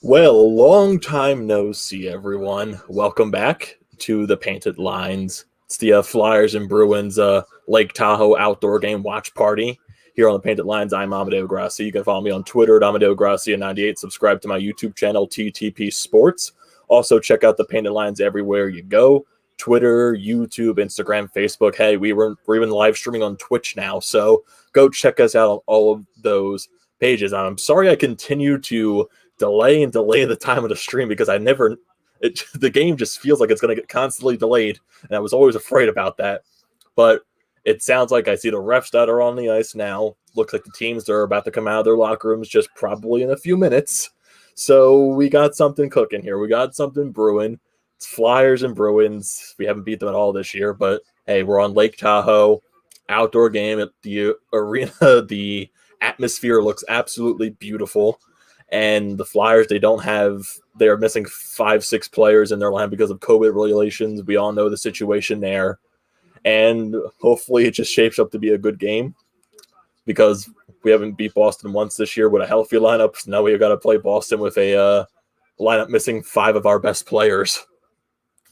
Well, long time no see, everyone. Welcome back to the Painted Lines. It's the Flyers and Bruins Lake Tahoe outdoor game watch party here on the Painted Lines. I'm Amadeo Grassi. You can follow me on Twitter at Amadeo Grassi98. Subscribe to my YouTube channel, TTP Sports. Also, check out the Painted Lines everywhere you go. Twitter, YouTube, Instagram, Facebook. Hey, we're even live streaming on Twitch now, so go check us out on all of those pages. I'm sorry I continue to delay the time of the stream because the game just feels like it's going to get constantly delayed, and I was always afraid about that. But it sounds like I see the refs that are on the ice now. Looks like the teams that are about to come out of their locker rooms just probably in a few minutes. So we got something cooking here. We got something brewing. It's Flyers and Bruins. We haven't beat them at all this year, but hey, we're on Lake Tahoe, outdoor game at the arena. The atmosphere looks absolutely beautiful. And the Flyers, they're missing 5-6 players in their line because of COVID regulations. We all know the situation there. And hopefully it just shapes up to be a good game because we haven't beat Boston once this year with a healthy lineup. So now we've got to play Boston with a lineup missing 5 of our best players.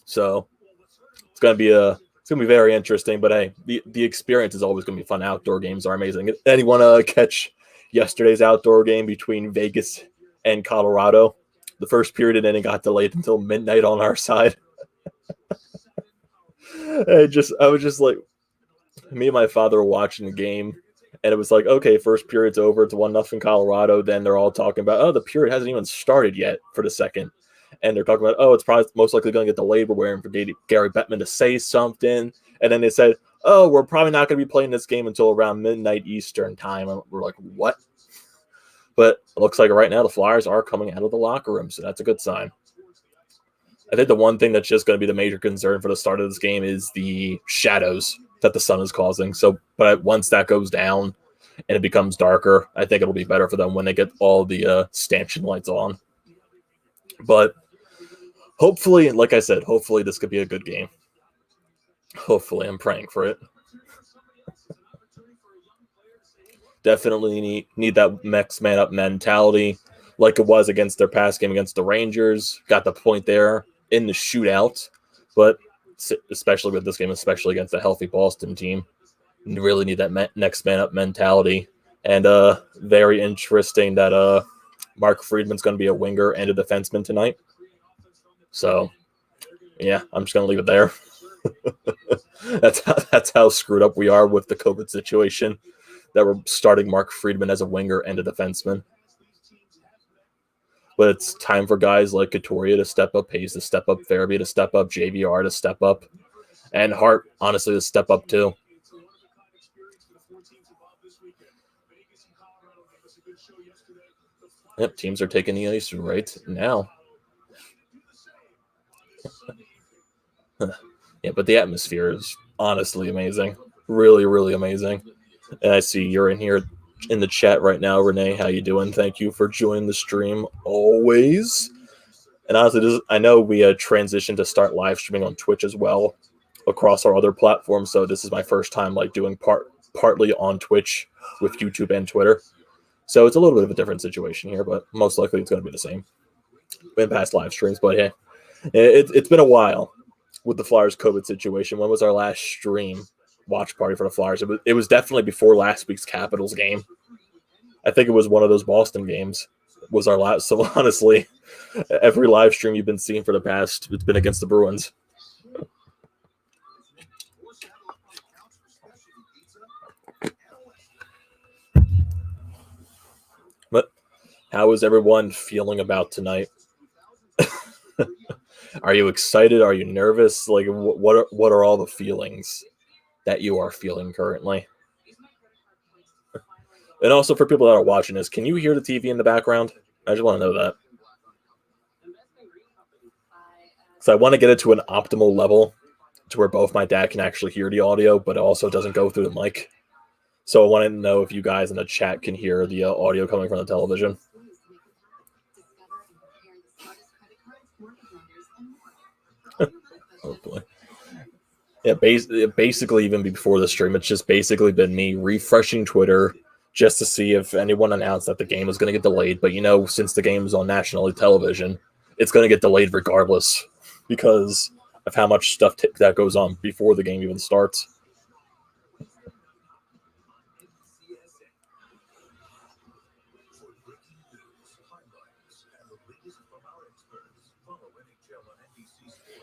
So it's going to be very interesting. But hey, the experience is always going to be fun. Outdoor games are amazing. Anyone catch yesterday's outdoor game between Vegas and Colorado? The first period and then it got delayed until midnight on our side. I was just like, me and my father were watching the game, and it was like, okay, first period's over. It's 1-0 Colorado. Then they're all talking about, oh, the period hasn't even started yet for the second. And they're talking about, oh, it's probably most likely going to get delayed. We're waiting for Gary Bettman to say something. And then they said, oh, we're probably not going to be playing this game until around midnight Eastern time. And we're like, what? But it looks like right now the Flyers are coming out of the locker room, so that's a good sign. I think the one thing that's just going to be the major concern for the start of this game is the shadows that the sun is causing. So, but once that goes down and it becomes darker, I think it'll be better for them when they get all the stanchion lights on. But hopefully, like I said, hopefully this could be a good game. Hopefully, I'm praying for it. Definitely need that next man up mentality like it was against their past game against the Rangers. Got the point there in the shootout, but especially with this game, especially against a healthy Boston team, you really need that next man up mentality. And very interesting that Mark Friedman's going to be a winger and a defenseman tonight. So, yeah, I'm just going to leave it there. That's how screwed up we are with the COVID situation, that we're starting Mark Friedman as a winger and a defenseman. But it's time for guys like Couturier to step up, Hayes to step up, Farabee to step up, JVR to step up, and Hart, honestly, to step up too. Yep, teams are taking the ice right now. Yeah, but the atmosphere is honestly amazing. Really, really amazing. And I see you're in here in the chat right now, Renee. How you doing? Thank you for joining the stream always. And honestly, I know we transitioned to start live streaming on Twitch as well across our other platforms. So this is my first time like doing partly on Twitch with YouTube and Twitter. So it's a little bit of a different situation here, but most likely it's going to be the same in past live streams. But yeah, it's been a while with the Flyers COVID situation. When was our last stream watch party for the Flyers? It was definitely before last week's Capitals game. I think it was one of those Boston games was our last. So honestly, every live stream you've been seeing for the past, it's been against the Bruins. But how is everyone feeling about tonight? Are you excited? Are you nervous? Like, what are all the feelings that you are feeling currently? And also for people that are watching this, can you hear the TV in the background? I just want to know that. So I want to get it to an optimal level to where both my dad can actually hear the audio, but it also doesn't go through the mic. So I wanted to know if you guys in the chat can hear the audio coming from the television. Hopefully. Yeah, basically even before the stream, it's just basically been me refreshing Twitter, just to see if anyone announced that the game was going to get delayed. But since the game is on national television, it's going to get delayed regardless because of how much stuff that goes on before the game even starts.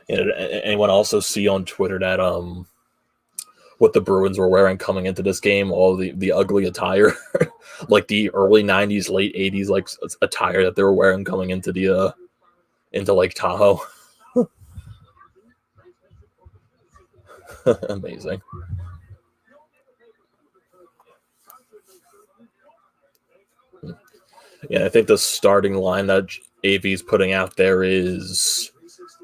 And anyone also see on Twitter that what the Bruins were wearing coming into this game, all the ugly attire, like the early '90s, late '80s, like attire that they were wearing coming into the into Lake Tahoe. Amazing. Yeah, I think the starting line that AV is putting out there is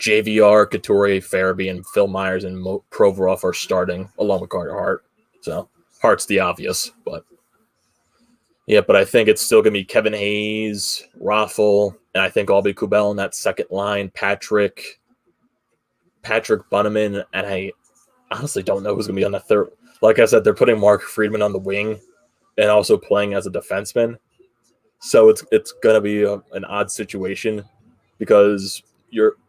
JVR, Couturier, Farabee, and Phil Myers and Provorov are starting along with Carter Hart. So Hart's the obvious, but I think it's still going to be Kevin Hayes, Raffle, and I think I'll be Kubel in that second line. Patrick Bunneman, and I honestly don't know who's going to be on the third. Like I said, they're putting Mark Friedman on the wing and also playing as a defenseman. So it's going to be an odd situation because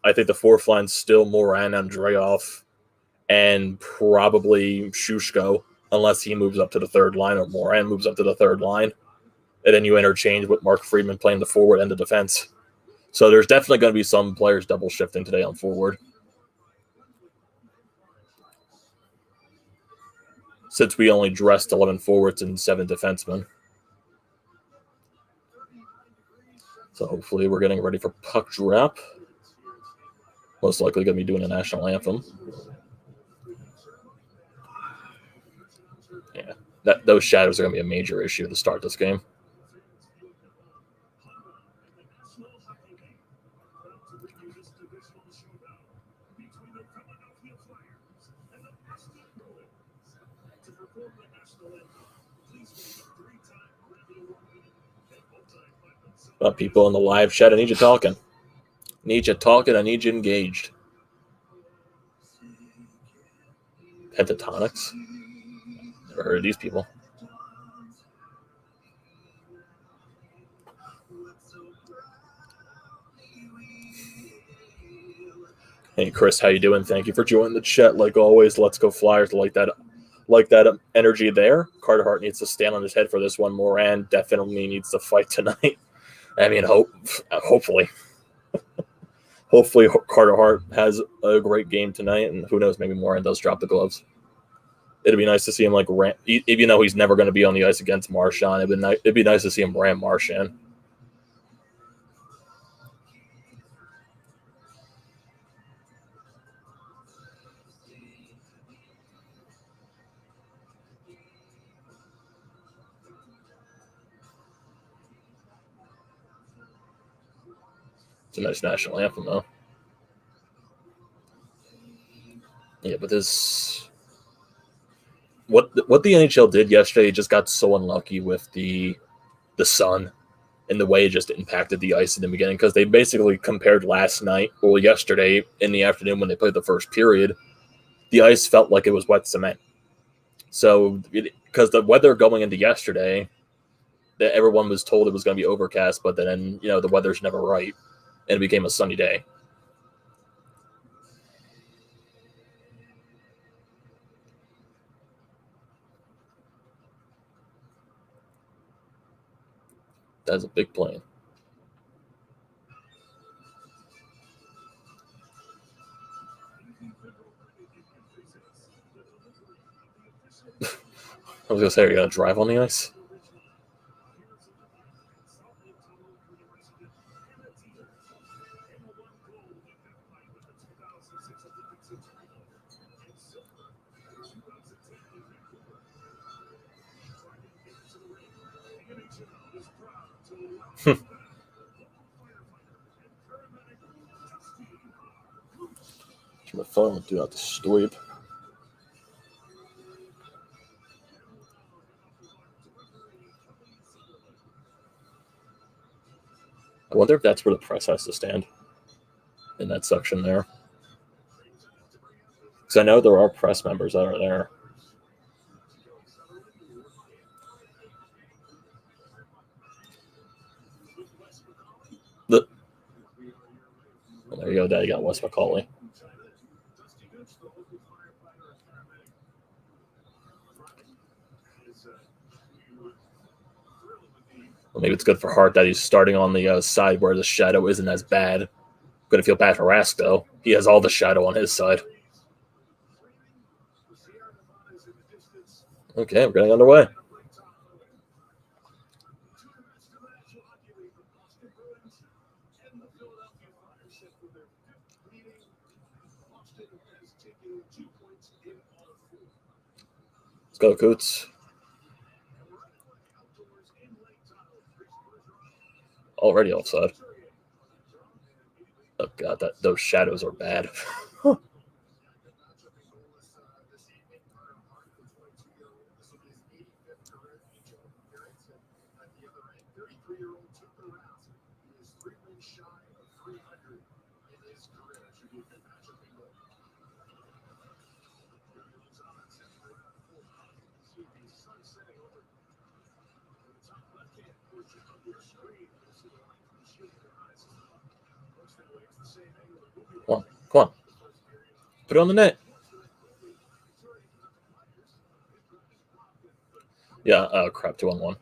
I think the fourth line's still Moran, Andreoff, and probably Shushko, unless he moves up to the third line or Moran moves up to the third line. And then you interchange with Mark Friedman playing the forward and the defense. So there's definitely going to be some players double shifting today on forward. Since we only dressed 11 forwards and 7 defensemen. So hopefully we're getting ready for puck drop. Most likely going to be doing a national anthem. Yeah, those shadows are going to be a major issue to start this game. People in the live chat, I need you talking. I need you engaged. Pentatonics? Never heard of these people. Hey Chris, how you doing? Thank you for joining the chat. Like always, let's go Flyers. Like that energy there. Carter Hart needs to stand on his head for this one. Moran definitely needs to fight tonight. I mean, hopefully. Hopefully Carter Hart has a great game tonight, and who knows, maybe Moran does drop the gloves. It'd be nice to see him even though he's never going to be on the ice against Marchand. It'd be nice to see him ram Marchand. It's a nice national anthem, though. Yeah, but what the NHL did yesterday just got so unlucky with the sun and the way it just impacted the ice in the beginning because they basically compared yesterday in the afternoon when they played the first period, the ice felt like it was wet cement. So because the weather going into yesterday, that everyone was told it was going to be overcast, but then the weather's never right, and it became a sunny day. That's a big plane. I was going to say, are you going to drive on the ice? My phone, do not disturb. I wonder if that's where the press has to stand in that section there. Because I know there are press members that are there. There you go, Daddy got Wes McCauley. Well, maybe it's good for Hart that he's starting on the side where the shadow isn't as bad. Gonna feel bad for Rask though. He has all the shadow on his side. Okay, we're getting underway. Let's go, Coots. Already offside. Oh god, those shadows are bad. Come on. Put it on the net. Yeah, crap, 2-on-1.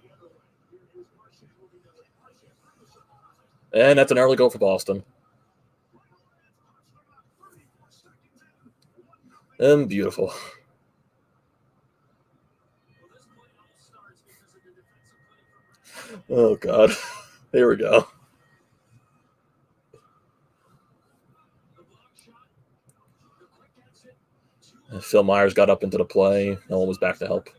And that's an early goal for Boston. And beautiful. Oh, God. Here we go. Phil Myers got up into the play. No one was back to help.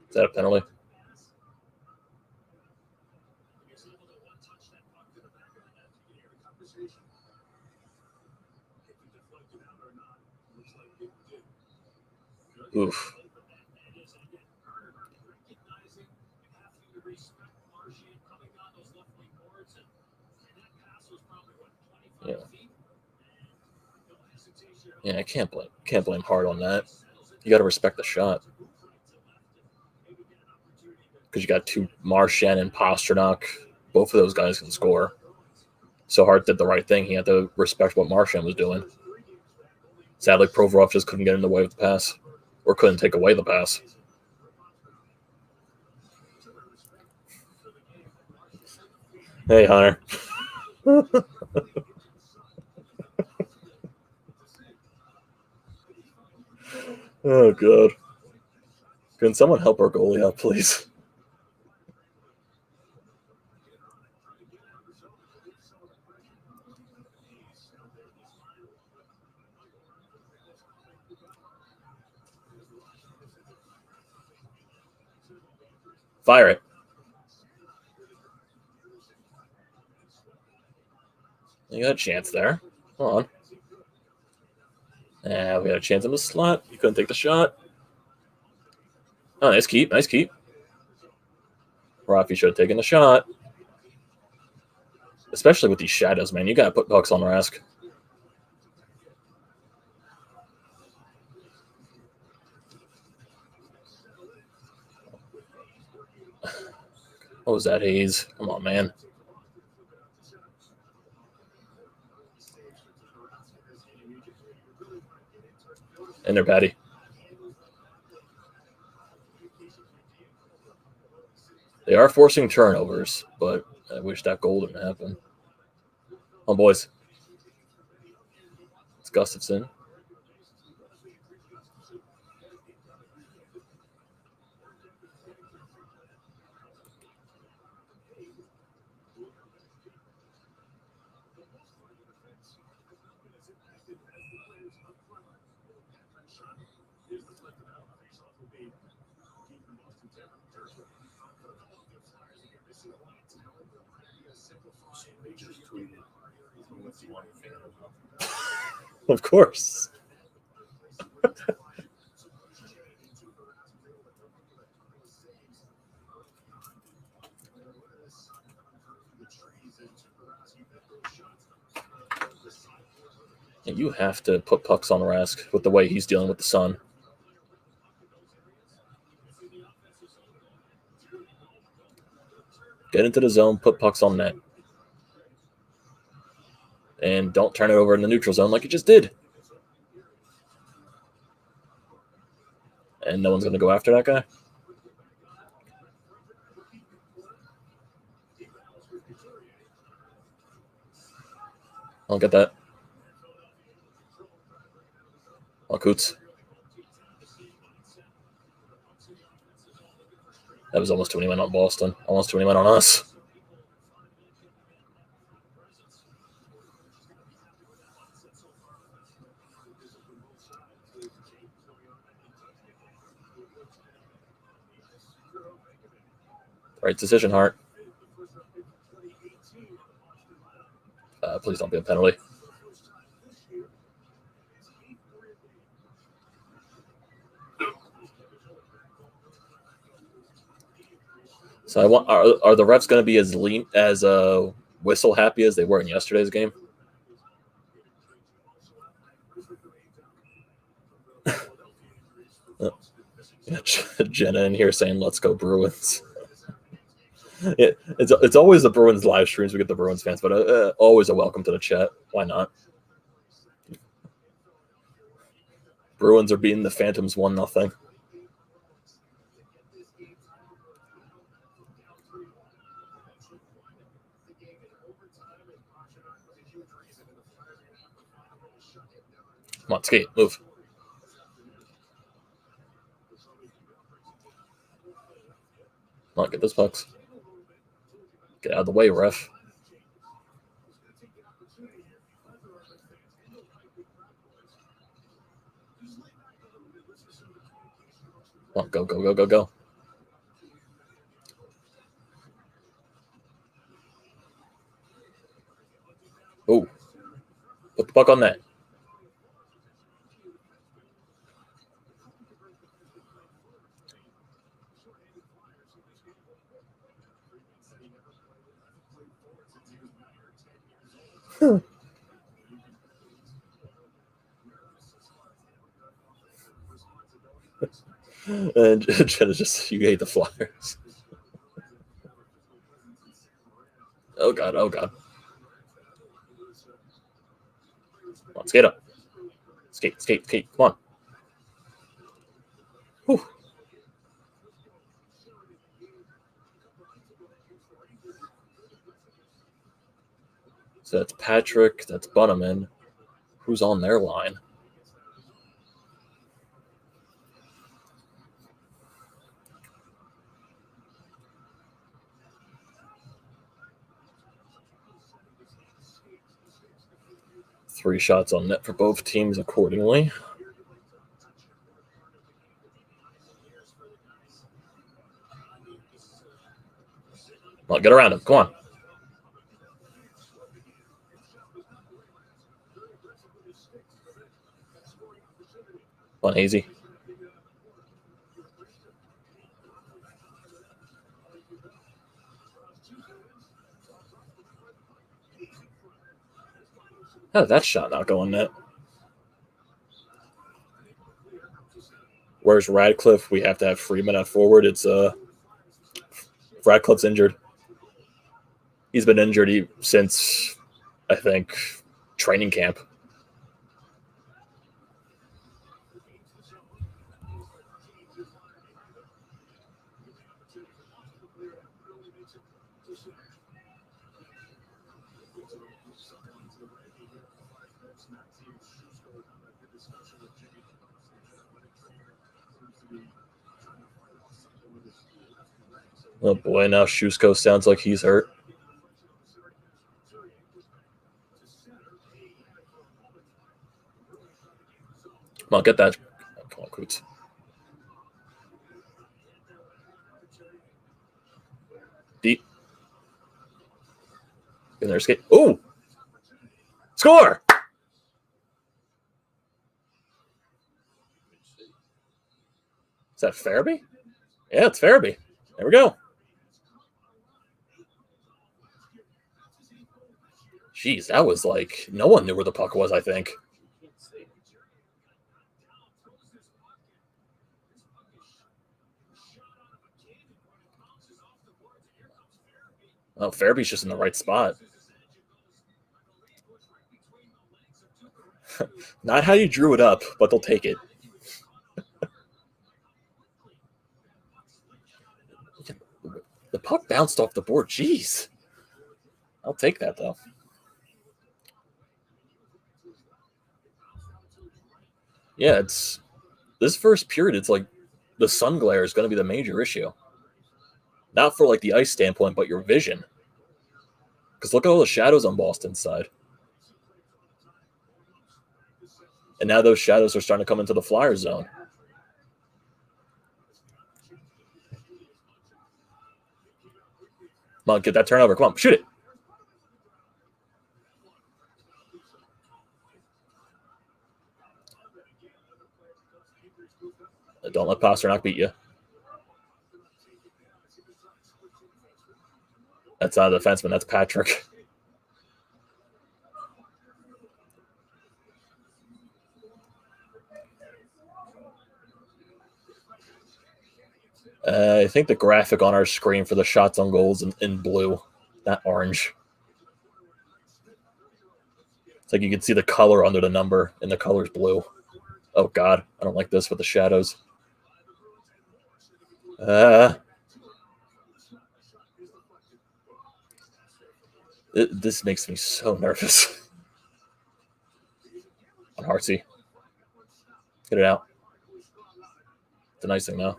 Is that a penalty? Oof. Yeah. Yeah, I can't blame Hart on that. You got to respect the shot. Because you got two Marchand and Pasternak. Both of those guys can score. So Hart did the right thing. He had to respect what Marchand was doing. Sadly, Provorov just couldn't get in the way of the pass. Or couldn't take away the pass. Hey, Hunter. Oh, God. Can someone help our goalie out, please? Fire it. You got a chance there. Come on. Yeah, we had a chance in the slot. You couldn't take the shot. Oh, nice keep. Nice keep. Rafi should have taken the shot. Especially with these shadows, man. You got to put pucks on Rask. What was that, Hayes? Come on, man. And they're Patty. They are forcing turnovers, but I wish that goal didn't happen. Oh, boys. It's Gustafson. Of course. You have to put pucks on Rask with the way he's dealing with the sun. Get into the zone, put pucks on net. And don't turn it over in the neutral zone like you just did. And no one's going to go after that guy? I don't get that. Oh, Coots. That was almost too many men on Boston. Almost too many men on us. Right decision, Hart. Please don't be a penalty. So I want are the refs going to be as lean as whistle happy as they were in yesterday's game? Jenna in here saying "Let's go Bruins." It's always the Bruins live streams. We get the Bruins fans, but always a welcome to the chat. Why not? Bruins are beating the Phantoms 1-0. Come on, skate, move. Come on, get those pucks. Get out of the way, ref. Come on, go, go, go, go, go. Oh, put the puck on that. And Jenna's just, you hate the Flyers. Oh, God, oh, God. Come on, skate up. Skate, skate, skate. Come on. Whew. So that's Patrick. That's Bunneman. Who's on their line? Three shots on net for both teams accordingly. Well, get around him. Come on. Come on, Hazy. How did that shot not go in net? Where's Radcliffe? We have to have Freeman at forward. It's Radcliffe's injured. He's been injured since, I think, training camp. Oh boy, now Shusko sounds like he's hurt. Come on, get that. Come on, Coots. Deep. in their skate. Oh, score! Is that Farabee? Yeah, it's Farabee. There we go. Jeez, that was like no one knew where the puck was, I think. Oh, Farabee's just in the right spot. Not how you drew it up, but they'll take it. The puck bounced off the board. Jeez. I'll take that, though. Yeah, it's this first period. It's like the sun glare is going to be the major issue. Not for like the ice standpoint, but your vision. Because look at all the shadows on Boston's side. And now those shadows are starting to come into the Flyers zone. Come on, get that turnover. Come on, shoot it. Don't let Pasternak beat you. That's not a defenseman. That's Patrick. I think the graphic on our screen for the shots on goals in blue, not orange. It's like you can see the color under the number, and the color's blue. Oh, God. I don't like this with the shadows. This makes me so nervous. On Hartsey. Get it out. It's a nice thing, though.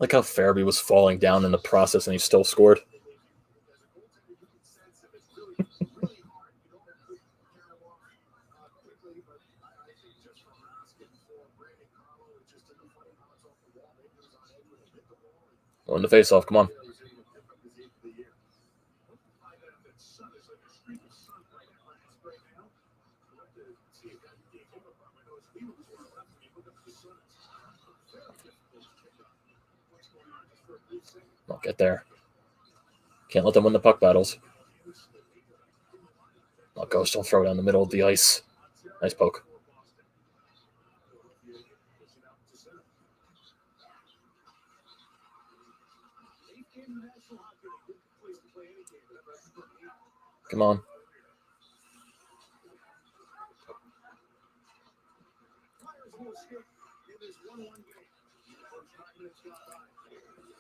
Like how Farabee was falling down in the process and he still scored. On the face-off, come on. I'll get there. Can't let them win the puck battles. Oh, Ghost, don't throw it down the middle of the ice. Nice poke. Come on.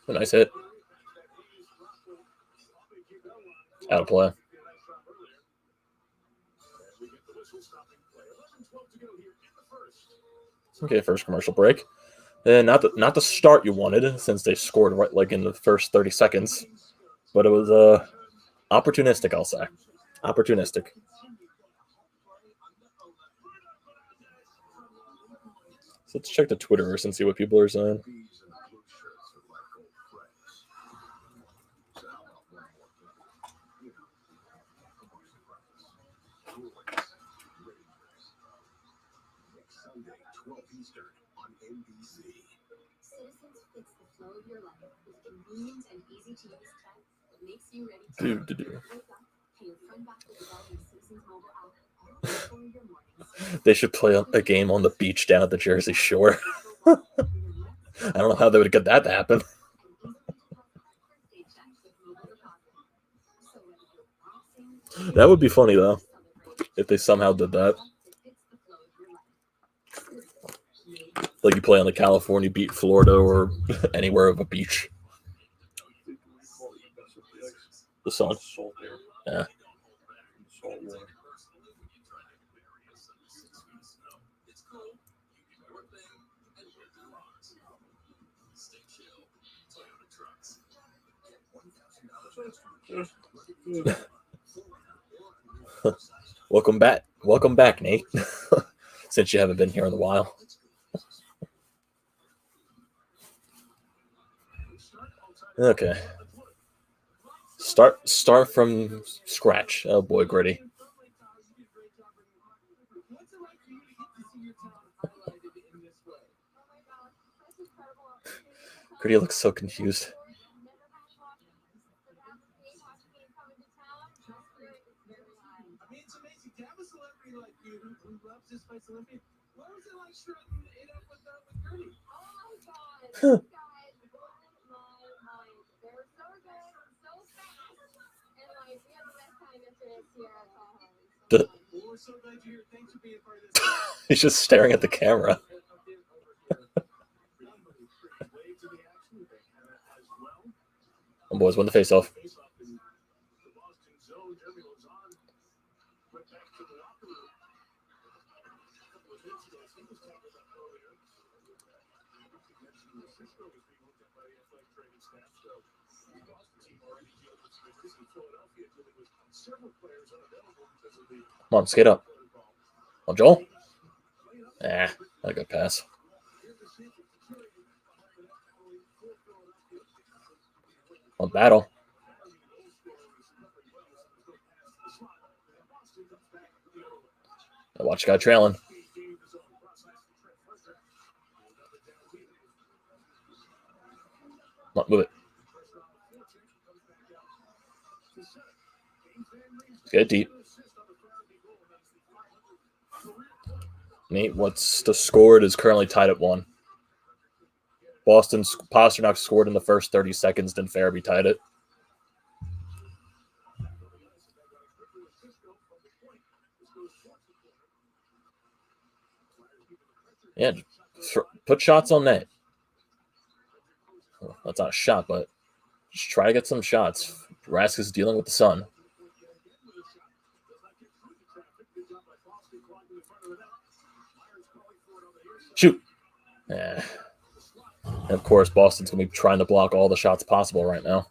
A nice hit. Out of play. Okay, first commercial break. And not the start you wanted, since they scored right like in the first 30 seconds. But it was opportunistic, I'll say. Opportunistic. So let's check the Twitterverse and see what people are saying. They should play a game on the beach down at the Jersey Shore. I don't know how they would get that to happen. That would be funny, though, if they somehow did that. Like you play on the California beat, Florida, or anywhere of a beach. The sun. Yeah. Welcome back. Welcome back, Nate. Since you haven't been here in a while. Okay. Start from scratch. Oh boy, Gritty. Gritty looks so confused. Huh. He's just staring at the camera. Oh, boys, win the face-off. Come on, skate up. Oh, Joel? Not a good pass. On battle. Watch the guy trailing. Come on, move it. Get it deep. Nate, what's the score? It is currently tied at 1. Boston's Pasternak scored in the first 30 seconds, then Farabee tied it. Yeah, put shots on net. Well, that's not a shot, but just try to get some shots. Rask is dealing with the sun. Shoot. And of course, Boston's going to be trying to block all the shots possible right now.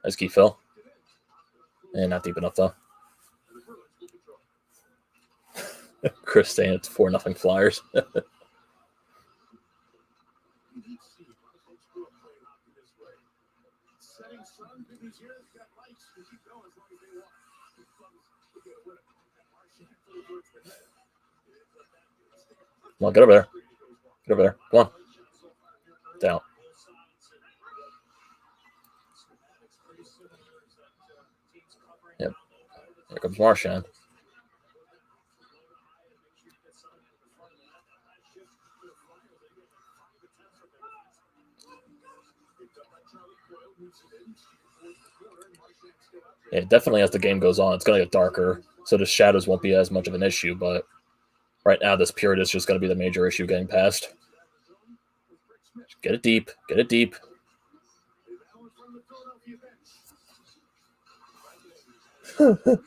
Nice key, Phil. And not deep enough, though. Chris saying it's 4-0 Flyers. Come on, get over there. Get over there. Come on. Down. Yep. Here comes Marchand. Yeah, definitely as the game goes on, it's going to get darker, so the shadows won't be as much of an issue, but right now this period is just going to be the major issue getting past. Get it deep. Get it deep. Come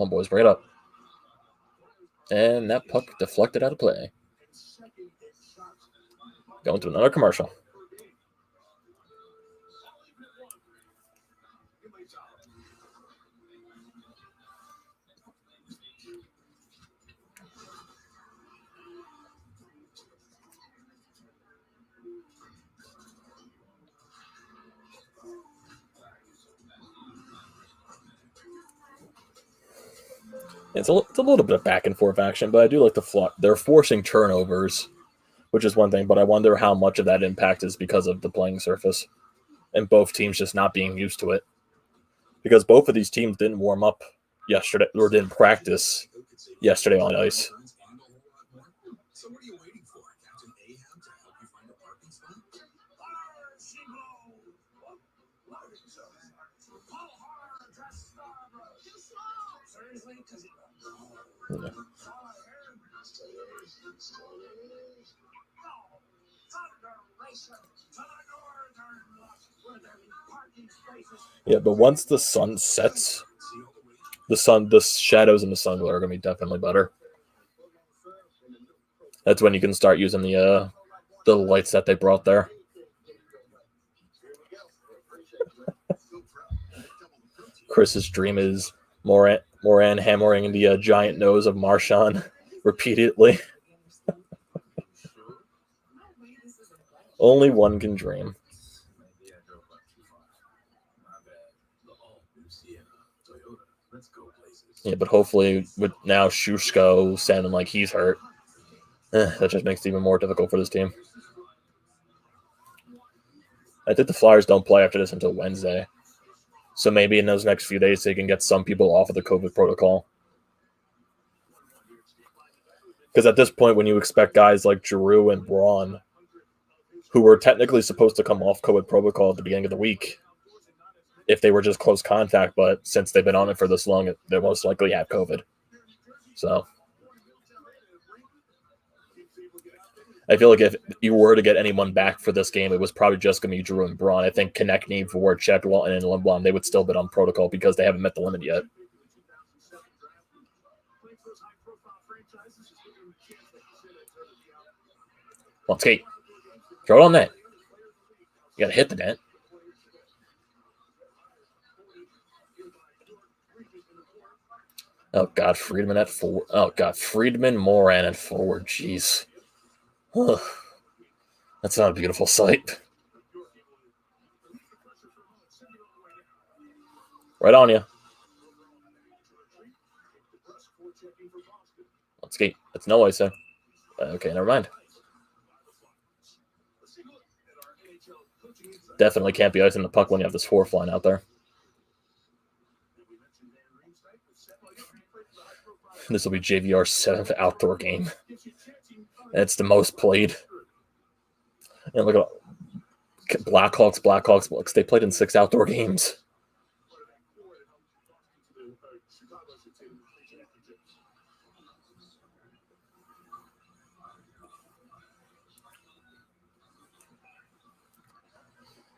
on, boys, bring it up. And that puck deflected out of play. Going to another commercial. It's a little bit of back and forth action, but I do like they're forcing turnovers, which is one thing, but I wonder how much of that impact is because of the playing surface and both teams just not being used to it. Because both of these teams didn't warm up yesterday or didn't practice yesterday on ice. Yeah. Yeah, but once the sun sets, the shadows in the sun glare are going to be definitely better. That's when you can start using the lights that they brought there. Chris's dream is Moran hammering the giant nose of Marshawn repeatedly. Only one can dream. Yeah, but hopefully with now Shushko sounding like he's hurt, that just makes it even more difficult for this team. I think the Flyers don't play after this until Wednesday. So maybe in those next few days they can get some people off of the COVID protocol. Because at this point, when you expect guys like Giroux and Braun, who were technically supposed to come off COVID protocol at the beginning of the week, if they were just close contact, but since they've been on it for this long, they most likely have COVID. So I feel like if you were to get anyone back for this game, it was probably just going to be Giroux and Braun. I think Konechny, Voracek, Walton, and Lindblom, they would still be on protocol because they haven't met the limit yet. Well, skate. Throw it on net. You got to hit the net. Oh, God, Friedman at forward. Oh, God, Friedman, Moran at forward. Jeez. Ugh. That's not a beautiful sight. Right on you. Let's skate. That's no icing. Okay, never mind. Definitely can't be icing the puck when you have this fourth line out there. This will be JVR's 7th outdoor game. And it's the most played. And look at Blackhawks. They played in 6 outdoor games.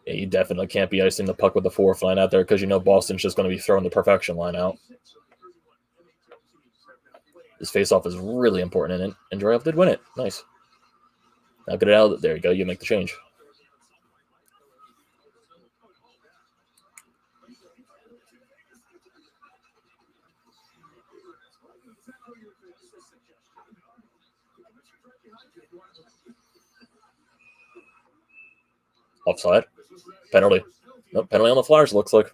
Yeah, you definitely can't be icing the puck with the fourth line out there because you know Boston's just going to be throwing the perfection line out. This faceoff is really important in it, and Andreev did win it. Nice. Now get it out. There you go. You make the change. Offside. Penalty. Nope, penalty on the Flyers, looks like.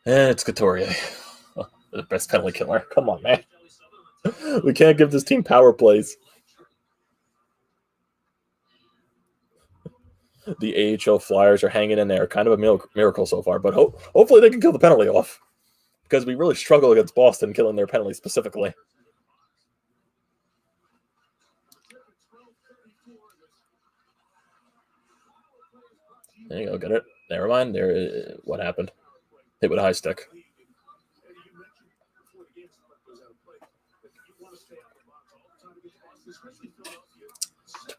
And it's Couturier. The best penalty killer. Come on, man. We can't give this team power plays. The AHL Flyers are hanging in there. Kind of a miracle so far, but hopefully they can kill the penalty off. Because we really struggle against Boston killing their penalty specifically. There you go, get it. Never mind. What happened? Hit with a high stick.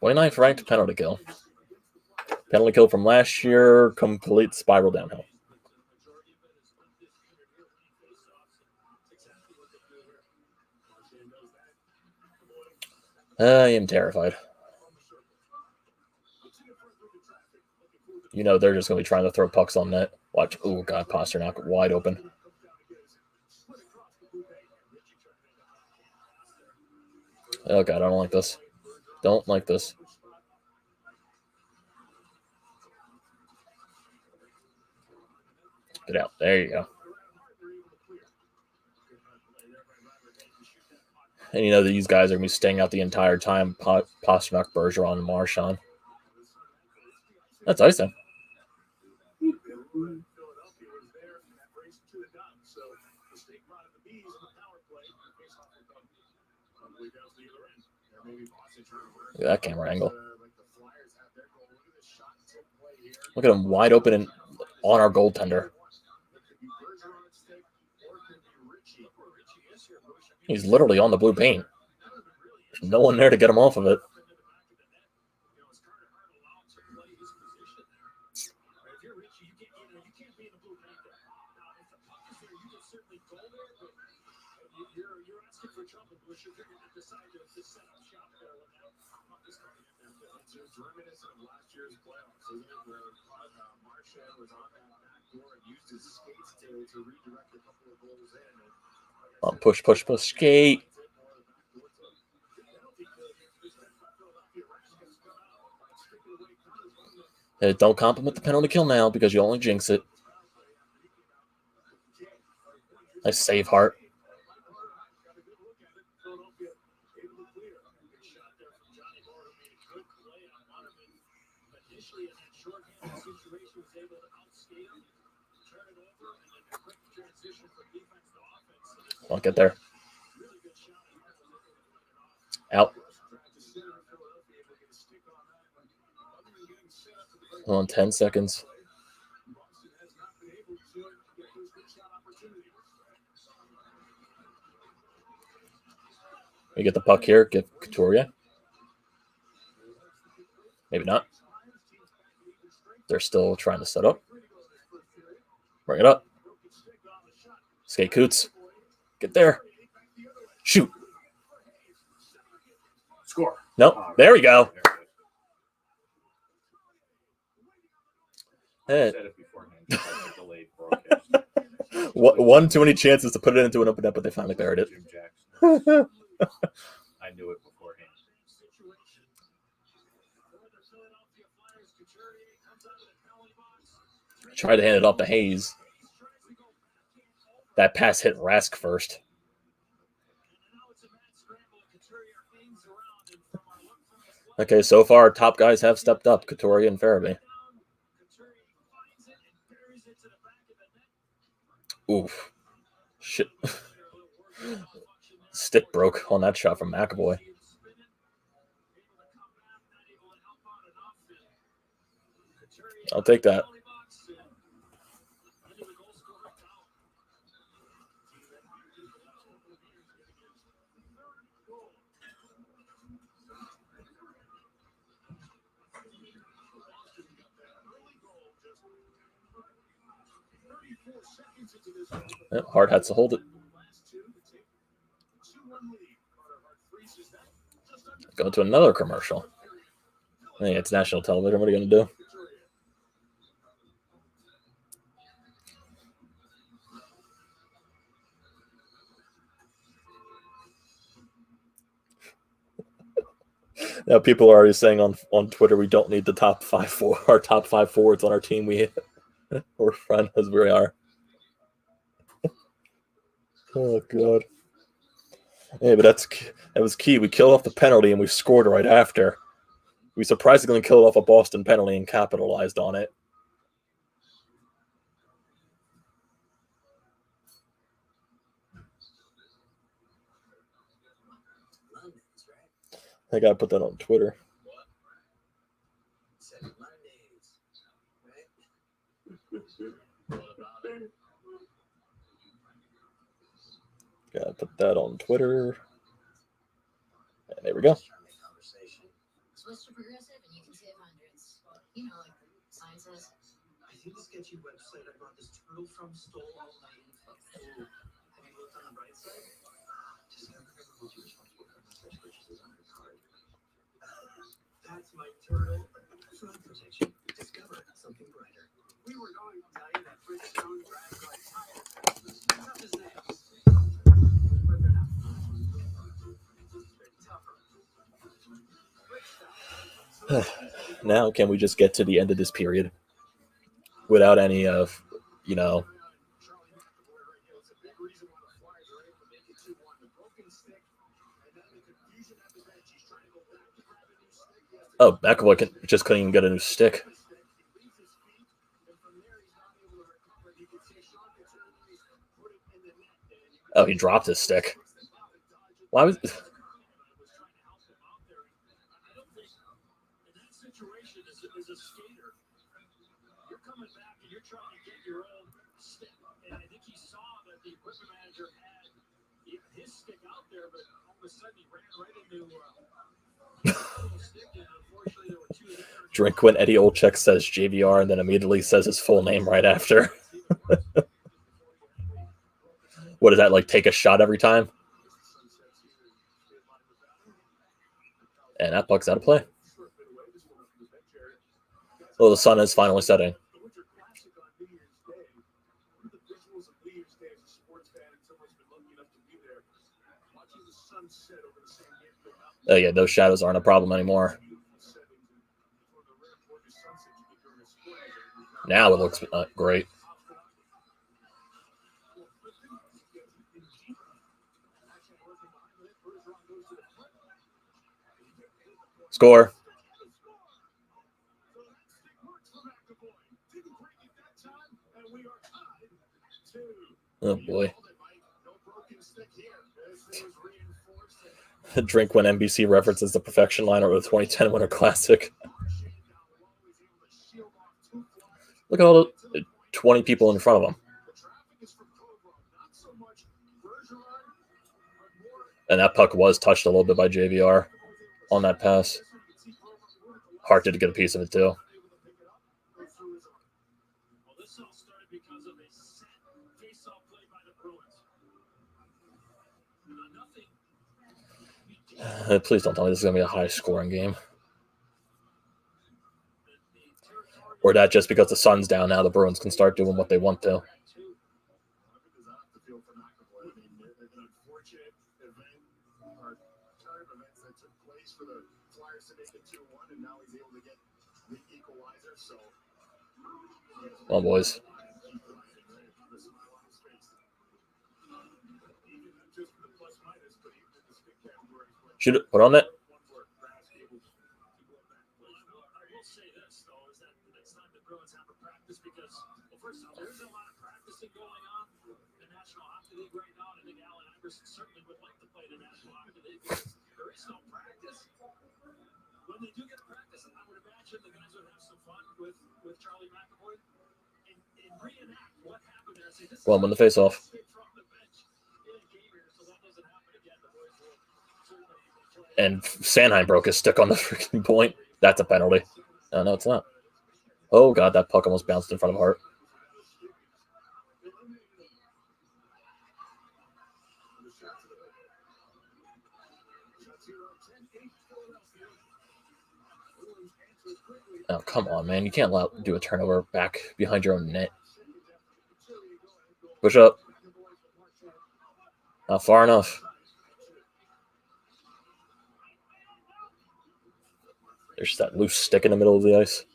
29th ranked penalty kill. Penalty kill from last year, complete spiral downhill. I am terrified. You know they're just going to be trying to throw pucks on net. Watch. Oh, God, Pasternak wide open. Oh, God, I don't like this. Don't like this. Get out. There you go. And you know these guys are going to be staying out the entire time. Pasternak, Bergeron, and Marchand. That's icing. Look at that camera angle. Look at him wide open and on our goaltender. He's literally on the blue paint. There's no one there to get him off of it. Push, push, push, skate. Hey, don't compliment the penalty kill now because you only jinx it. Nice save, Hart. I'll get there. Out. On 10 seconds. We get the puck here. Get Couturier. Maybe not. They're still trying to set up. Bring it up. Skate Coots. Get there. Shoot. Score. Nope. There we go. Hey. One too many chances to put it into an open net, but they finally buried it. I knew it beforehand. Tried to hand it off to Hayes. That pass hit Rask first. Okay, so far, top guys have stepped up, Couturier and Farabee. Oof. Shit. Stick broke on that shot from McAvoy. I'll take that. Yep, Hart has to hold it. Go to another commercial. Hey, it's national television. What are you going to do? Now people are already saying on Twitter we don't need the top five forwards on our team. We're fine as we are. Oh god. Yeah, but that was key. We killed off the penalty and we scored right after. We surprisingly killed off a Boston penalty and capitalized on it. I gotta put that on Twitter. Gotta put that on Twitter. And there we go. Switch to Progressive and you can save hundreds. You know, like sign says. I think the sketchy website I got this turtle from stole all my info. Have you looked on the bright side? Just never hold you responsible for such purchases on your card. That's my turtle. Fraud protection. Discover something brighter. We were going to tell you that Bridgestone drives like tires. Tough as nails. But they're not. They're tougher. Now, can we just get to the end of this period without any of, Oh, McAvoy just couldn't even get a new stick. Oh, he dropped his stick. Why was... Drink when Eddie Olczyk says JVR and then immediately says his full name right after. What is that, like take a shot every time? And that puck's out of play. Oh, the sun is finally setting. Oh yeah, those shadows aren't a problem anymore. Now it looks great. Score. Oh boy. Drink when NBC references the perfection line over the 2010 Winter Classic. Look at all the 20 people in front of him. And that puck was touched a little bit by JVR on that pass. Hart did get a piece of it too. Please don't tell me this is going to be a high-scoring game. Or that just because the sun's down now, the Bruins can start doing what they want to. Come on, boys. Shoot it. Put on it. Well, win the face-off. And Sanheim broke his stick on the freaking point. That's a penalty. No, it's not. Oh, God, that puck almost bounced in front of Hart. Oh, come on, man. You can't do a turnover back behind your own net. Push up. Not far enough. There's that loose stick in the middle of the ice.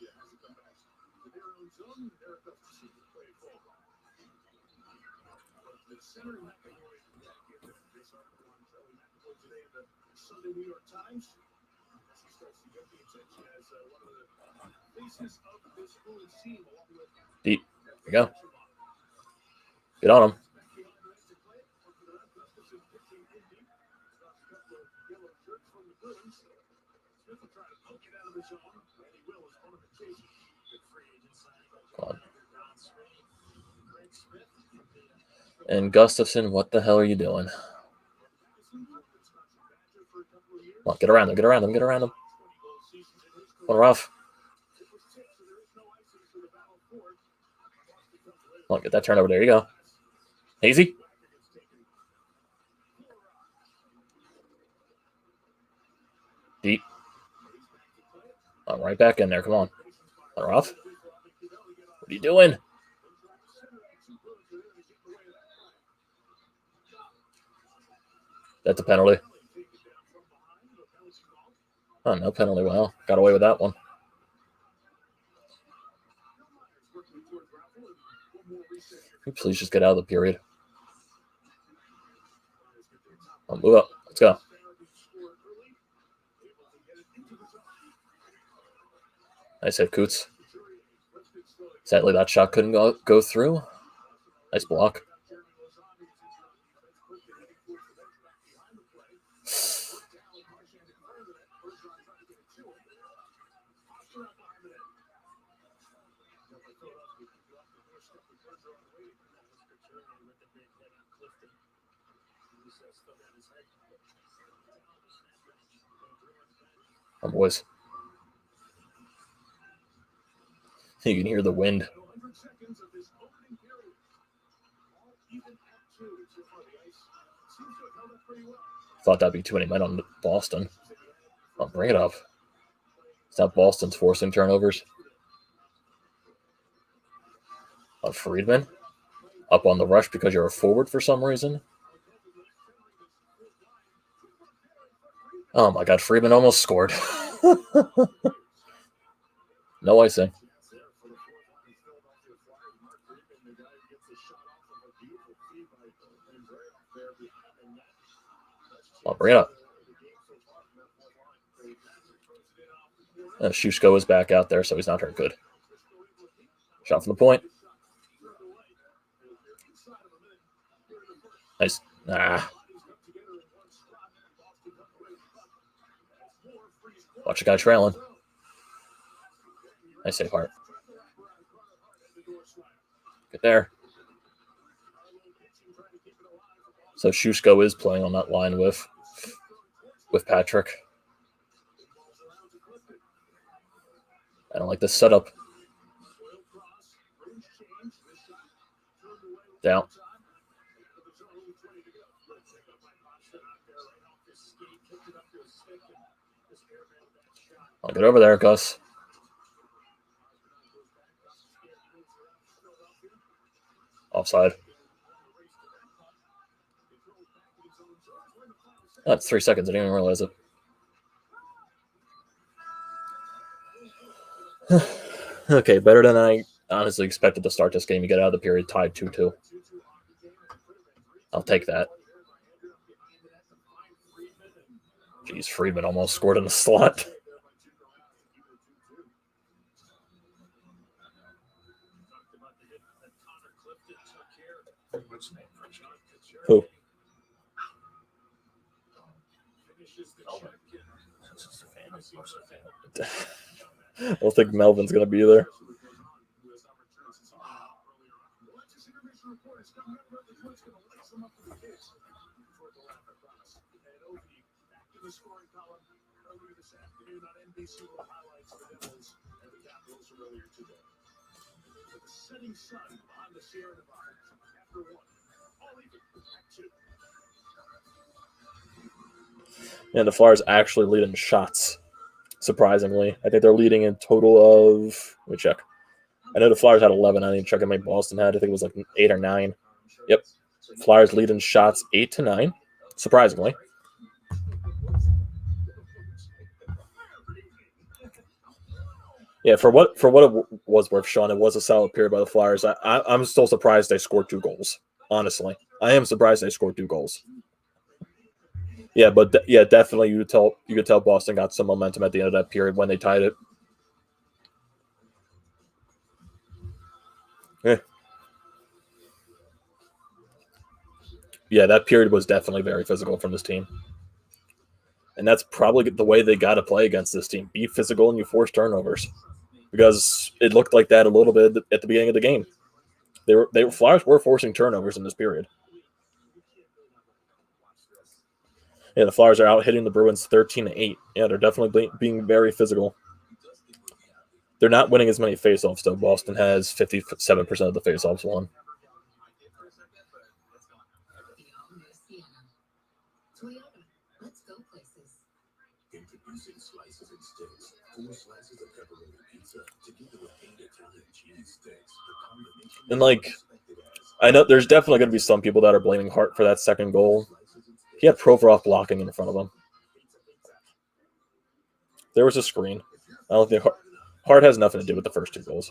Deep. There you go. Get on him. Come on. And Gustafson, what the hell are you doing? Come on, get around him, get around him, get around him. Come on, Ruff. Come on, get that turnover. There you go. Easy. Deep. Right back in there. Come on. Come on, Ruff. What are you doing? That's a penalty. Oh, no penalty. Well, got away with that one. Please just get out of the period. Oh, move up. Let's go. Nice hit, Coots. Sadly, that shot couldn't go through. Nice block. Oh, boys. You can hear the wind. Thought that'd be too many men on Boston. Oh, bring it up. It's not Boston's forcing turnovers. Friedman up on the rush because you're a forward for some reason. Oh my God, Friedman almost scored. No icing. I'll bring it up. Shushko is back out there, so he's not hurt good. Shot from the point. Nice. Watch the guy trailing. Nice save, Hart. Get there. So Shushko is playing on that line with Patrick. I don't like this setup. Down. I'll get over there, Gus. Offside. That's 3 seconds. I didn't even realize it. Okay, better than I honestly expected to start this game. You get out of the period tied 2-2. I'll take that. Jeez, Friedman almost scored in the slot. Who? I don't think Melvin's going to be there. And the Flyers actually lead in shots, surprisingly. I think they're leading in total of... Let me check. I know the Flyers had 11. I didn't check how many Boston had. I think it was like 8 or 9. Yep. Flyers lead in shots 8-9, surprisingly. Yeah, for what it was worth, Sean, it was a solid period by the Flyers. I'm still surprised they scored 2 goals. Honestly, I am surprised they scored 2 goals. Yeah, but definitely you could tell Boston got some momentum at the end of that period when they tied it. Yeah, that period was definitely very physical from this team. And that's probably the way they got to play against this team. Be physical and you force turnovers. Because it looked like that a little bit at the beginning of the game. Flyers were forcing turnovers in this period. Yeah, the Flyers are out hitting the Bruins 13-8. Yeah, they're definitely being very physical. They're not winning as many faceoffs, though. Boston has 57% of the faceoffs won. Let's go places. Introducing slices and sticks. 4 slices of pepperoni pizza together with 8 Italian cheese sticks. And I know there's definitely going to be some people that are blaming Hart for that second goal. He had Provorov blocking in front of him. There was a screen. I don't think Hart has nothing to do with the first 2 goals.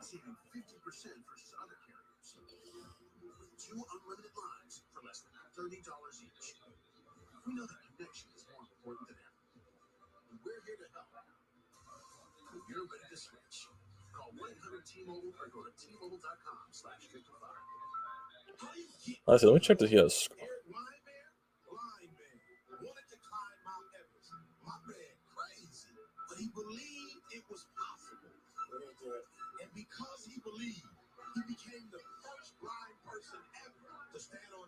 Saving 50% versus other carriers. With 2 unlimited lines for less than $30 each. We know that connection is more important than ever. And we're here to help. When you're ready to switch, call 1-800-T-Mobile or go to T-Mobile.com/55. Let me check that he has. Blind man wanted to climb Mount Everest. My man crazy, but he believed it was possible. And because he believed, he became the first blind person ever to stand on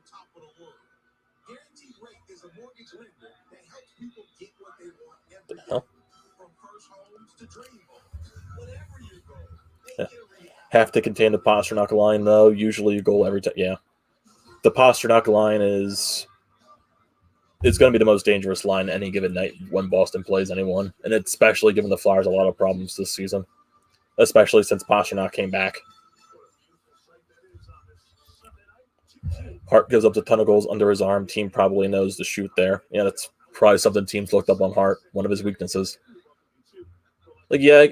Have to contain the Pasternak line, though. Usually a goal every time. Yeah. The Pasternak line is going to be the most dangerous line any given night when Boston plays anyone. And it's especially given the Flyers a lot of problems this season, especially since Pasternak came back. Hart gives up a ton of goals under his arm. Team probably knows to shoot there. Yeah, that's probably something teams looked up on Hart, one of his weaknesses. Like, yeah,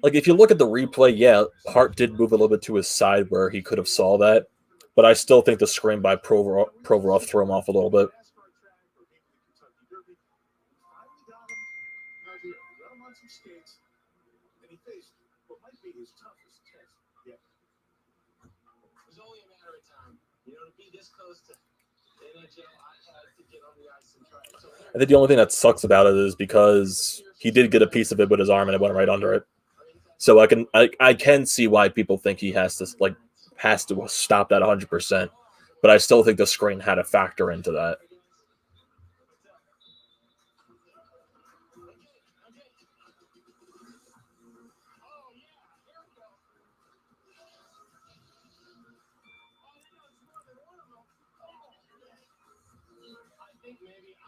like if you look at the replay, yeah, Hart did move a little bit to his side where he could have saw that. But I still think the screen by Provorov threw him off a little bit. I think the only thing that sucks about it is because he did get a piece of it with his arm and it went right under it. So I can see why people think he has to stop that 100%. But I still think the screen had a factor into that.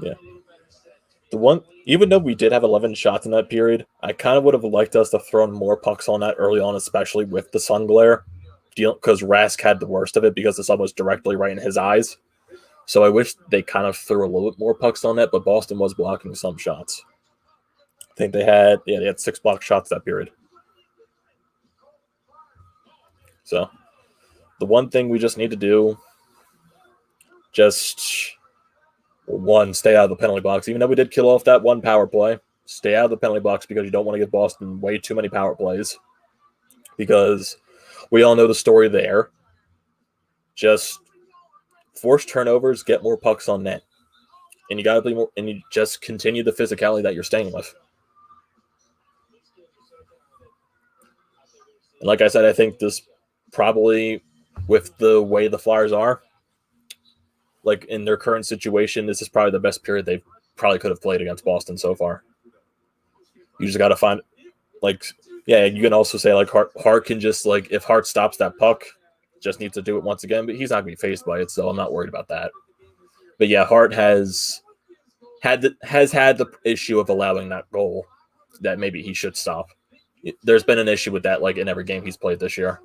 Yeah. Even though we did have 11 shots in that period, I kind of would have liked us to throw more pucks on that early on, especially with the sun glare, because Rask had the worst of it because the sun was directly right in his eyes. So I wish they kind of threw a little bit more pucks on that, but Boston was blocking some shots. I think they had 6 block shots that period. So the one thing we just need to do, just one, stay out of the penalty box. Even though we did kill off that one power play, stay out of the penalty box because you don't want to give Boston way too many power plays. Because we all know the story there. Just force turnovers, get more pucks on net. And you gotta play more, and you just continue the physicality that you're staying with. And like I said, I think this probably, with the way the Flyers are, like in their current situation, this is probably the best period they probably could have played against Boston so far. You just got to find, you can also say, Hart can just, if Hart stops that puck, just needs to do it once again, but he's not going to be faced by it, so I'm not worried about that. But yeah, Hart has had the issue of allowing that goal that maybe he should stop. There's been an issue with that, in every game he's played this year.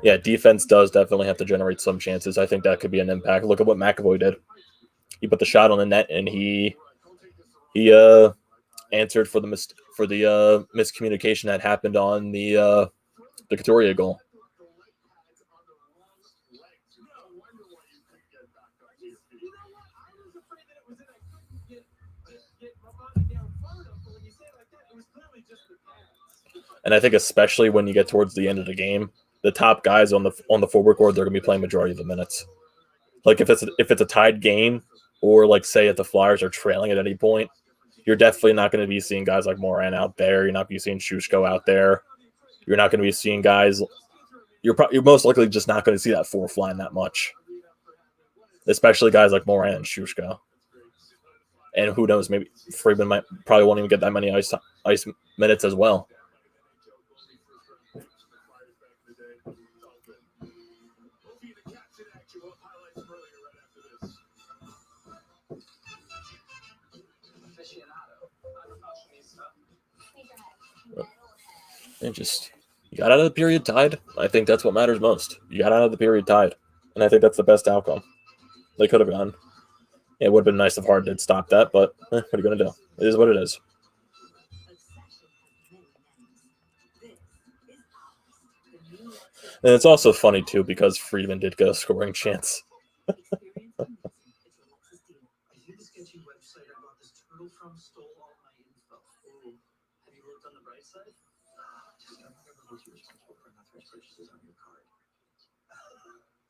Yeah, defense does definitely have to generate some chances. I think that could be an impact. Look at what McAvoy did. He put the shot on the net, and he answered for the miscommunication that happened on the Couturier goal. And I think especially when you get towards the end of the game, the top guys on the forward court, they're going to be playing majority of the minutes. Like if it's a tied game, or say if the Flyers are trailing at any point, you're definitely not going to be seeing guys like Moran out there. You're not going to be seeing Shushko out there. You're not going to be seeing guys. You're most likely just not going to see that fourth line that much, especially guys like Moran and Shushko. And who knows, maybe Friedman probably won't even get that many ice minutes as well. And you got out of the period tied. I think that's what matters most. You got out of the period tied. And I think that's the best outcome they could have gone. It would have been nice if Hart did stop that, but what are you going to do? It is what it is. And it's also funny, too, because Friedman did get a scoring chance.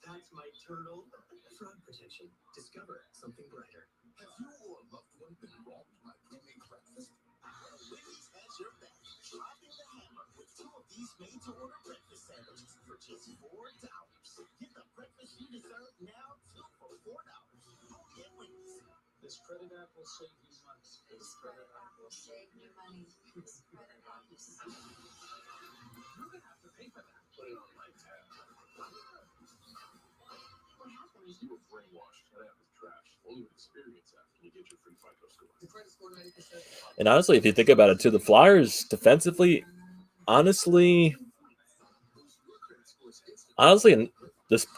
That's my turtle. Fraud protection. Discover something brighter. Have you or a loved one been robbed by bringing breakfast? Well, Lily's has your back, dropping the hammer with 2 of to order breakfast sandwiches for just $4. Get the breakfast you deserve now, too, for $4. Only at Wendy's. This credit app will save you money. This credit app will save you money. This credit app will save you money. You're gonna have to pay for that. Put it on my tab. What happened? You were brainwashed. That app is trash. Only with Experience app can you get your free FICO score. The credit score 90%. And honestly, if you think about it too, the Flyers defensively, honestly, in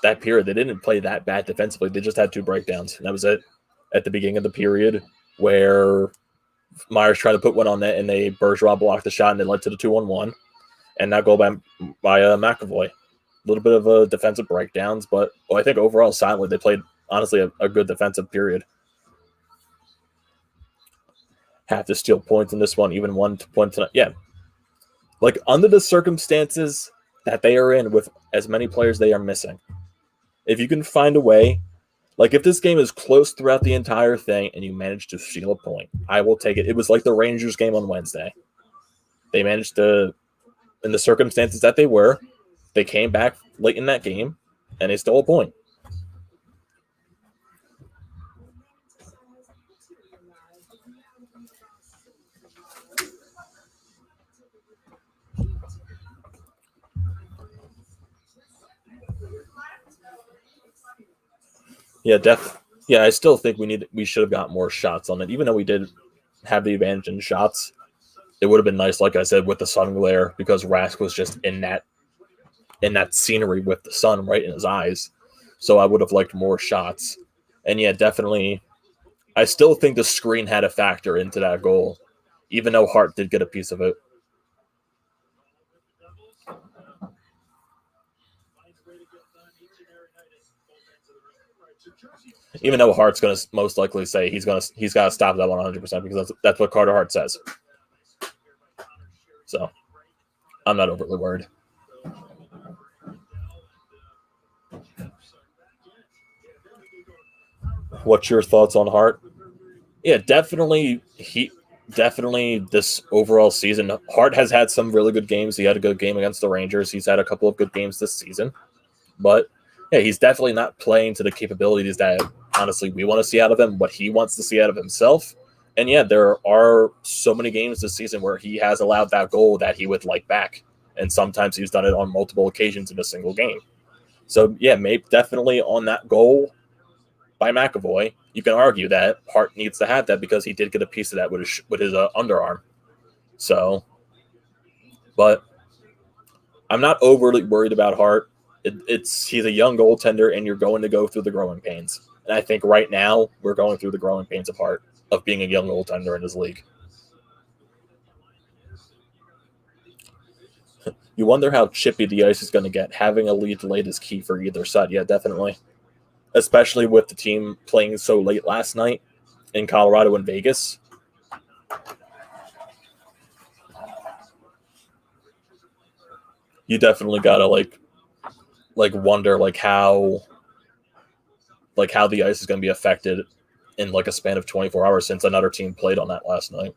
that period, they didn't play that bad defensively. They just had 2 breakdowns, and that was it. At the beginning of the period, where Myers tried to put one on net, and Bergeron blocked the shot, and it led to the 2-on-1, and that goal by McAvoy. A little bit of a defensive breakdowns, but I think overall, silently, they played honestly a good defensive period. Have to steal points in this one, even 1 point tonight. Yeah, like under the circumstances that they are in, with as many players they are missing, if you can find a way, like if this game is close throughout the entire thing and you manage to steal a point, I will take it. It was like the Rangers game on Wednesday. They managed to, in the circumstances that they were, they came back late in that game and they stole a point. Yeah, I still think we should have got more shots on it. Even though we did have the advantage in shots, it would have been nice, like I said, with the sun glare, because Rask was just in that scenery with the sun right in his eyes. So I would have liked more shots. And yeah, definitely, I still think the screen had a factor into that goal, even though Hart did get a piece of it. Even though Hart's going to most likely say he's got to stop that 100%, because that's what Carter Hart says. So I'm not overly worried. What's your thoughts on Hart? Yeah, definitely this overall season, Hart has had some really good games. He had a good game against the Rangers. He's had a couple of good games this season. But yeah, he's definitely not playing to the capabilities that honestly we want to see out of him, what he wants to see out of himself. And yeah, there are so many games this season where he has allowed that goal that he would like back. And sometimes he's done it on multiple occasions in a single game. So yeah, maybe definitely on that goal by McAvoy, you can argue that Hart needs to have that, because he did get a piece of that with his underarm. So, but I'm not overly worried about Hart. He's a young goaltender, and you're going to go through the growing pains. And I think right now we're going through the growing pains of Hart, of being a young goaltender in this league. You wonder how chippy the ice is going to get. Having a lead late is key for either side. Yeah, definitely. Especially with the team playing so late last night in Colorado and Vegas. You definitely gotta like wonder how the ice is going to be affected in like a span of 24 hours, since another team played on that last night.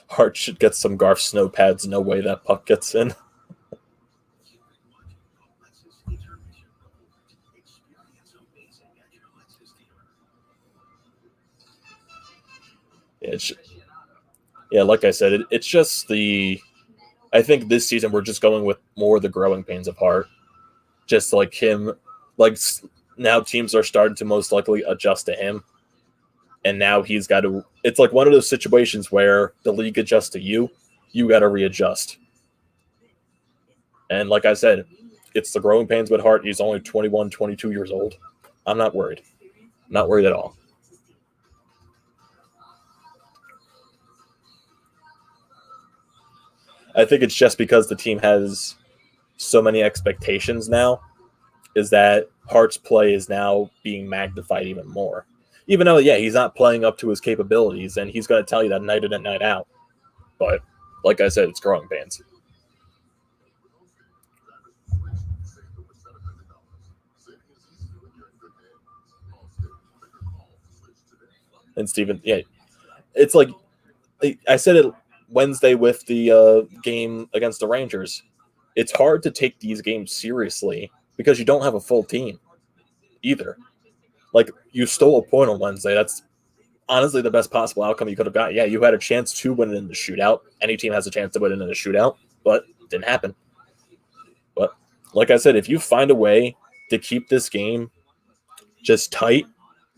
Hart should get some Garf snow pads. No way that puck gets in. Yeah, like I said, it's just I think this season we're just going with more of the growing pains of Hart. Just like him, now teams are starting to most likely adjust to him. And now he's got to, it's like one of those situations where the league adjusts to you, you got to readjust. And like I said, it's the growing pains with Hart. He's only 21, 22 years old. I'm not worried. Not worried at all. I think it's just because the team has so many expectations now, is that Hart's play is now being magnified even more. Even though, yeah, he's not playing up to his capabilities, and he's going to tell you that night in and night out. But, like I said, it's growing pains. And Steven, yeah, it's like I said it Wednesday with the game against the Rangers. It's hard to take these games seriously because you don't have a full team either. Like, you stole a point on Wednesday. That's honestly the best possible outcome you could have got. Yeah, you had a chance to win it in the shootout. Any team has a chance to win it in a shootout, but it didn't happen. But like I said, if you find a way to keep this game just tight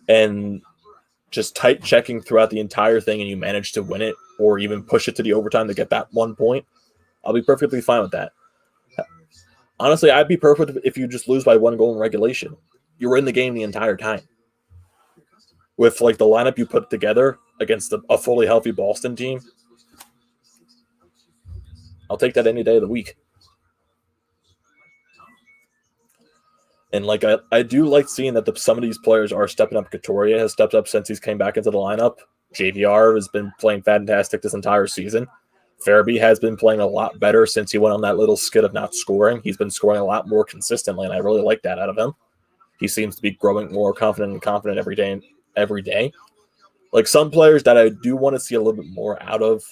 and just tight checking throughout the entire thing and you manage to win it or even push it to the overtime to get that 1 point, I'll be perfectly fine with that. Honestly, I'd be perfect if you just lose by 1 goal in regulation. You were in the game the entire time. With like the lineup you put together against a fully healthy Boston team, I'll take that any day of the week. And like I do like seeing that some of these players are stepping up. Couturier has stepped up since he's came back into the lineup. JVR has been playing fantastic this entire season. Farabee has been playing a lot better since he went on that little skid of not scoring. He's been scoring a lot more consistently, and I really like that out of him. He seems to be growing more confident every day. Like, some players that I do want to see a little bit more out of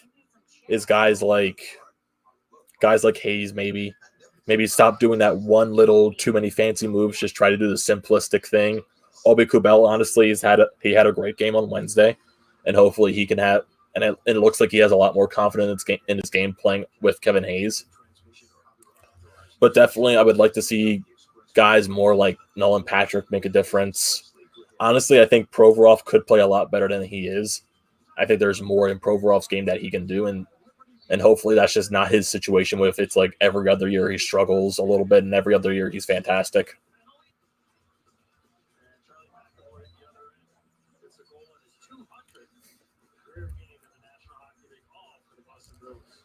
is guys like Hayes, maybe. Maybe stop doing that one little too many fancy moves. Just try to do the simplistic thing. Obi Kubel, honestly, he had a great game on Wednesday, and hopefully he can have. And it looks like he has a lot more confidence in his game playing with Kevin Hayes. But definitely, I would like to see guys more like Nolan Patrick make a difference. Honestly, I think Provorov could play a lot better than he is. I think there's more in Provorov's game that he can do, and hopefully that's just not his situation with it's like every other year he struggles a little bit and every other year he's fantastic.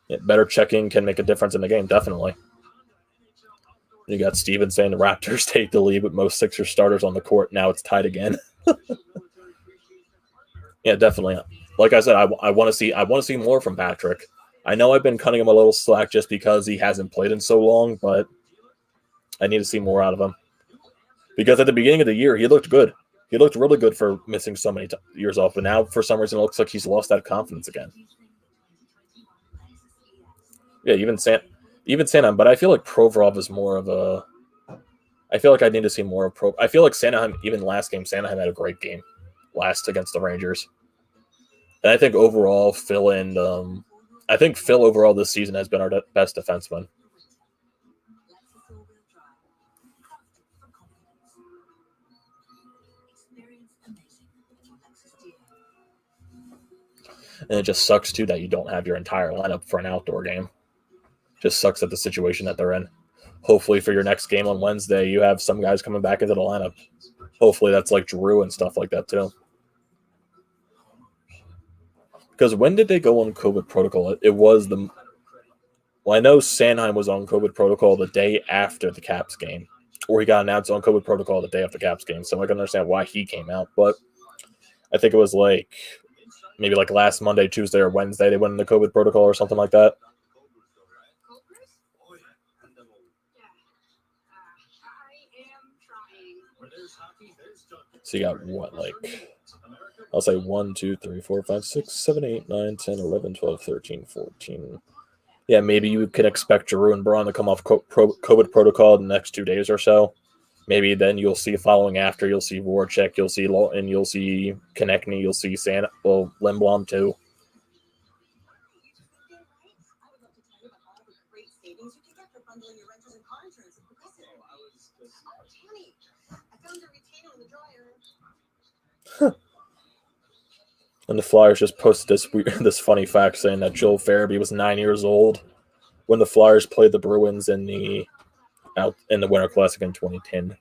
Yeah, better checking can make a difference in the game, definitely. You got Steven saying the Raptors take the lead with most Sixers starters on the court. Now it's tied again. Yeah, definitely. Like I said, I want to see more from Patrick. I know I've been cutting him a little slack just because he hasn't played in so long, but I need to see more out of him. Because at the beginning of the year, he looked good. He looked really good for missing so many years off, but now for some reason it looks like he's lost that confidence again. Yeah, even Sanheim, but I feel like Provorov is more of a. I feel like I need to see more of Pro. I feel like Sanheim, even last game, Sanheim had a great game last against the Rangers. And I think overall, Phil overall this season has been our best defenseman. And it just sucks, too, that you don't have your entire lineup for an outdoor game. Just sucks at the situation that they're in. Hopefully for your next game on Wednesday, you have some guys coming back into the lineup. Hopefully that's like Drew and stuff like that, too. Because when did they go on COVID protocol? It was the... Well, I know Sanheim was on COVID protocol the day after the Caps game. Or he got announced on COVID protocol the day after the Caps game. So I can understand why he came out. But I think it was like... Maybe like last Monday, Tuesday, or Wednesday they went into COVID protocol or something like that. So you got what, like... I'll say 1, 2, 3, 4, 5, 6, 7, 8, 9, 10, 11, 12, 13, 14. Yeah, maybe you could expect Giroux and Braun to come off COVID protocol in the next 2 days or so. Maybe then you'll see following after, you'll see Voracek, you'll see Lawton, you'll see Konechny, you'll see Lindblom too. And the Flyers just posted this funny fact saying that Joel Farabee was 9 years old when the Flyers played the Bruins in the Winter Classic in 2010.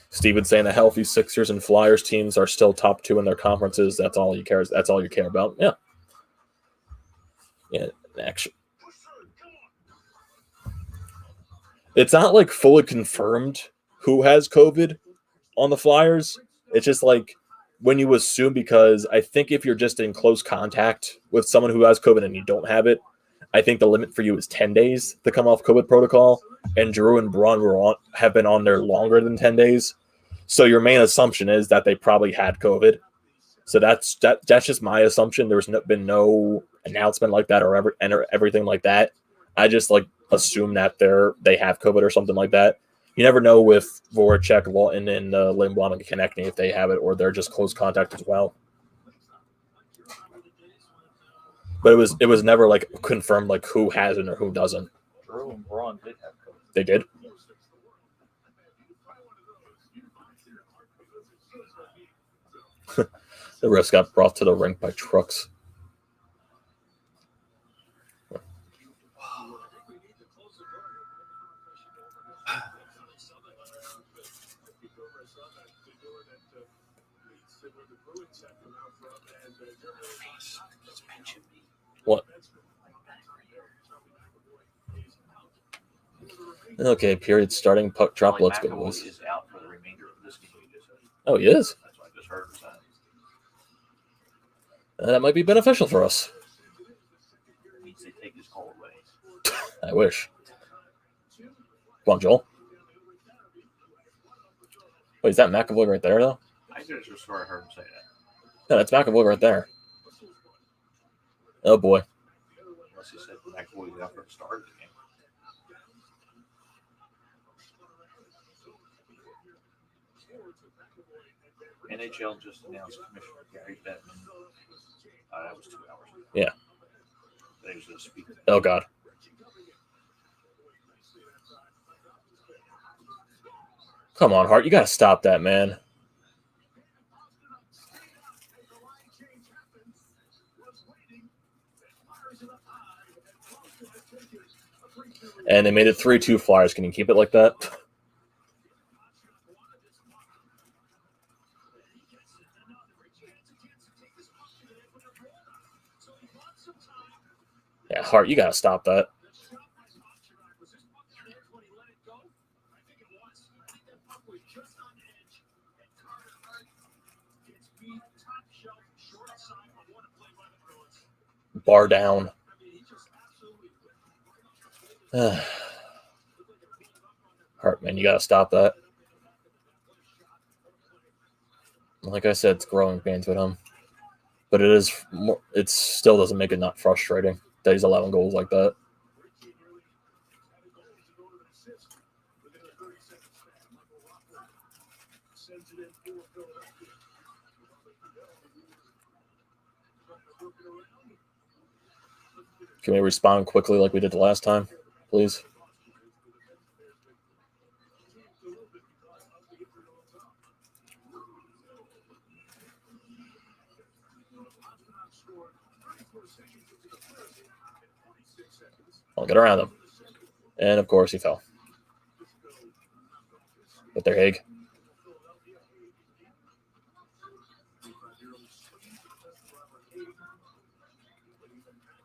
Steven saying the healthy Sixers and Flyers teams are still top 2 in their conferences. That's all you care. That's all you care about. Yeah. Yeah. Actually, it's not like fully confirmed who has COVID on the Flyers. It's just like when you assume, because I think if you're just in close contact with someone who has COVID and you don't have it, I think the limit for you is 10 days to come off COVID protocol. And Drew and Braun have been on there longer than 10 days. So your main assumption is that they probably had COVID. So that's just my assumption. There's been no announcement like that or everything like that. I just like assume that they have COVID or something like that. You never know with Voracek, Lawton, and Lindblom and Konechny if they have it or they're just close contact as well. But it was never like confirmed like who has it or who doesn't. Drew and Braun did have COVID. They did. The rest got brought to the rink by trucks. What? Okay, period starting. Puck drop. Let's go, boys. Is out for the remainder of this game. Oh, he is? That's what I just heard. That might be beneficial for us. It means they take his call away. I wish. Come on, Joel. Wait, is that McAvoy right there, though? I just swear I heard him say that. Yeah, that's McAvoy right there. Oh, boy. Unless he said McAvoy's out for the start of the game. NHL just announced Commissioner Gary Bettman. That was 2 hours ago. Yeah. They was going to speak. Oh, God. Come on, Hart. You got to stop that, man. And they made it 3-2 Flyers. Can you keep it like that? Yeah, Hart, you got to stop that. Bar down. Hartman, you got to stop that. Like I said, it's growing pains with him. But it still doesn't make it not frustrating that he's allowing goals like that. Can we respond quickly like we did the last time, please? I'll get around him. And, of course, he fell. With their Hague.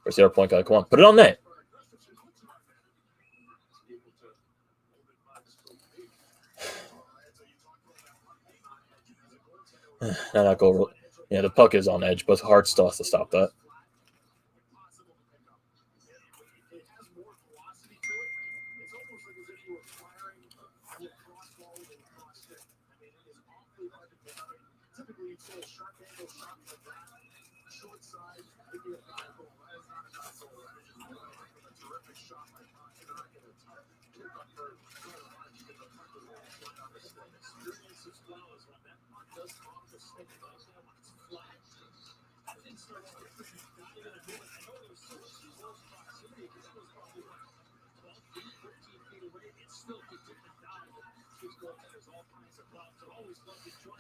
Where's the other point guy? Come on, put it on net. Not go. Yeah, the puck is on edge, but Hart still has to stop that.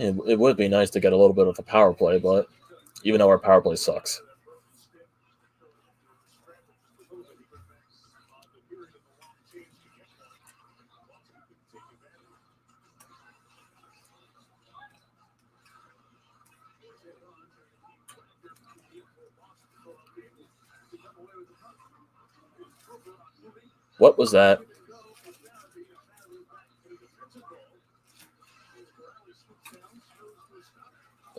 It would be nice to get a little bit of a power play, but even though our power play sucks. What was that?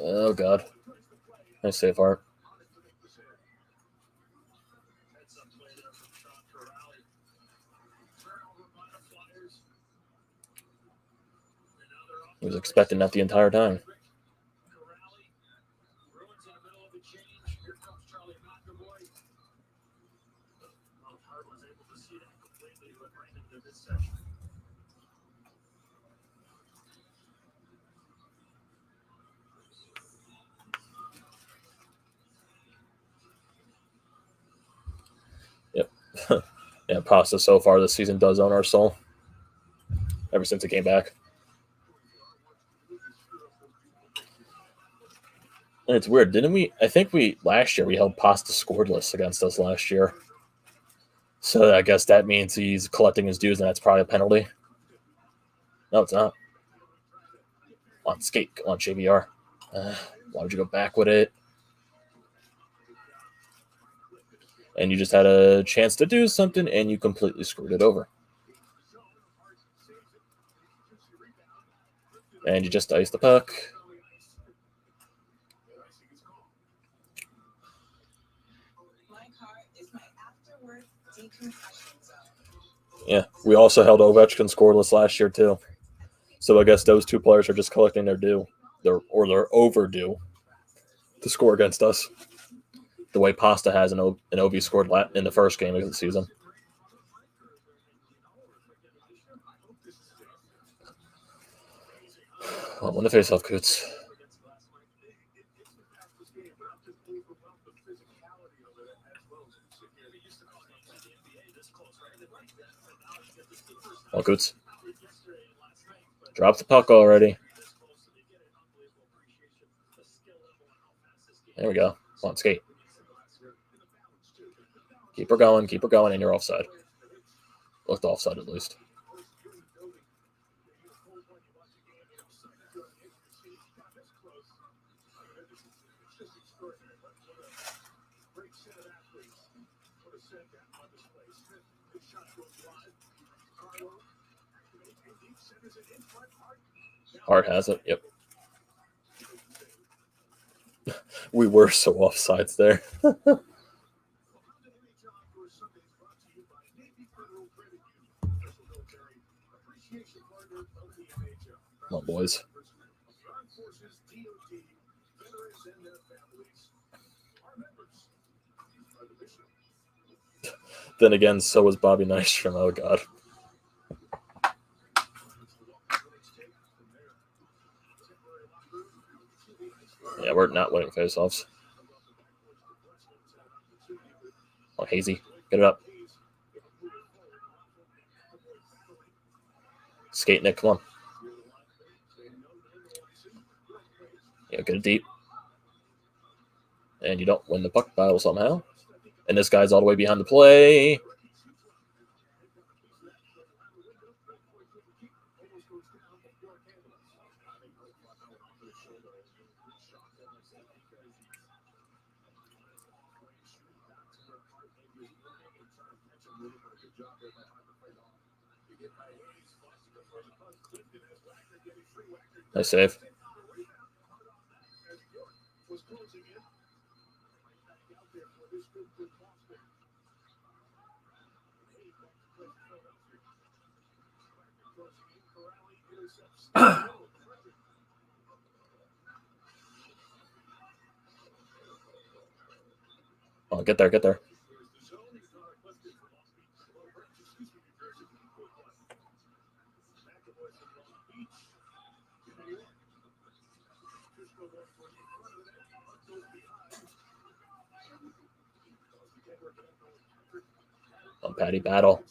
Oh, God. Nice save, Hart. He was expecting that the entire time. Hart was able to see that completely, but Brandon did this section. Yeah, Pasta so far this season does own our soul. Ever since it came back. And it's weird, didn't we? I think last year we held Pasta scoreless against us last year. So I guess that means he's collecting his dues, and that's probably a penalty. No, it's not. On skate, on JVR. Why would you go back with it? And you just had a chance to do something, and you completely screwed it over. And you just iced the puck. Yeah, we also held Ovechkin scoreless last year, too. So I guess those two players are just collecting their due. They're overdue to score against us. The way Pasta has an Ovi scored in the first game of the season. Well, win the faceoff, Coots. Well, Coots. Drop the puck already. There we go. Come on, skate. Keep her going, and you're offside. Looked offside at least. Hart has it. Yep. We were so offsides there. Come on, boys. Then again, so was Bobby Nystrom. Oh, God. Yeah, we're not winning faceoffs. Oh, Hazy. Get it up. Skate, Nick. Come on. Yeah, get it deep. And you don't win the puck battle somehow. And this guy's all the way behind the play. Nice save. Oh, get there, get there. Oh, Patty battle.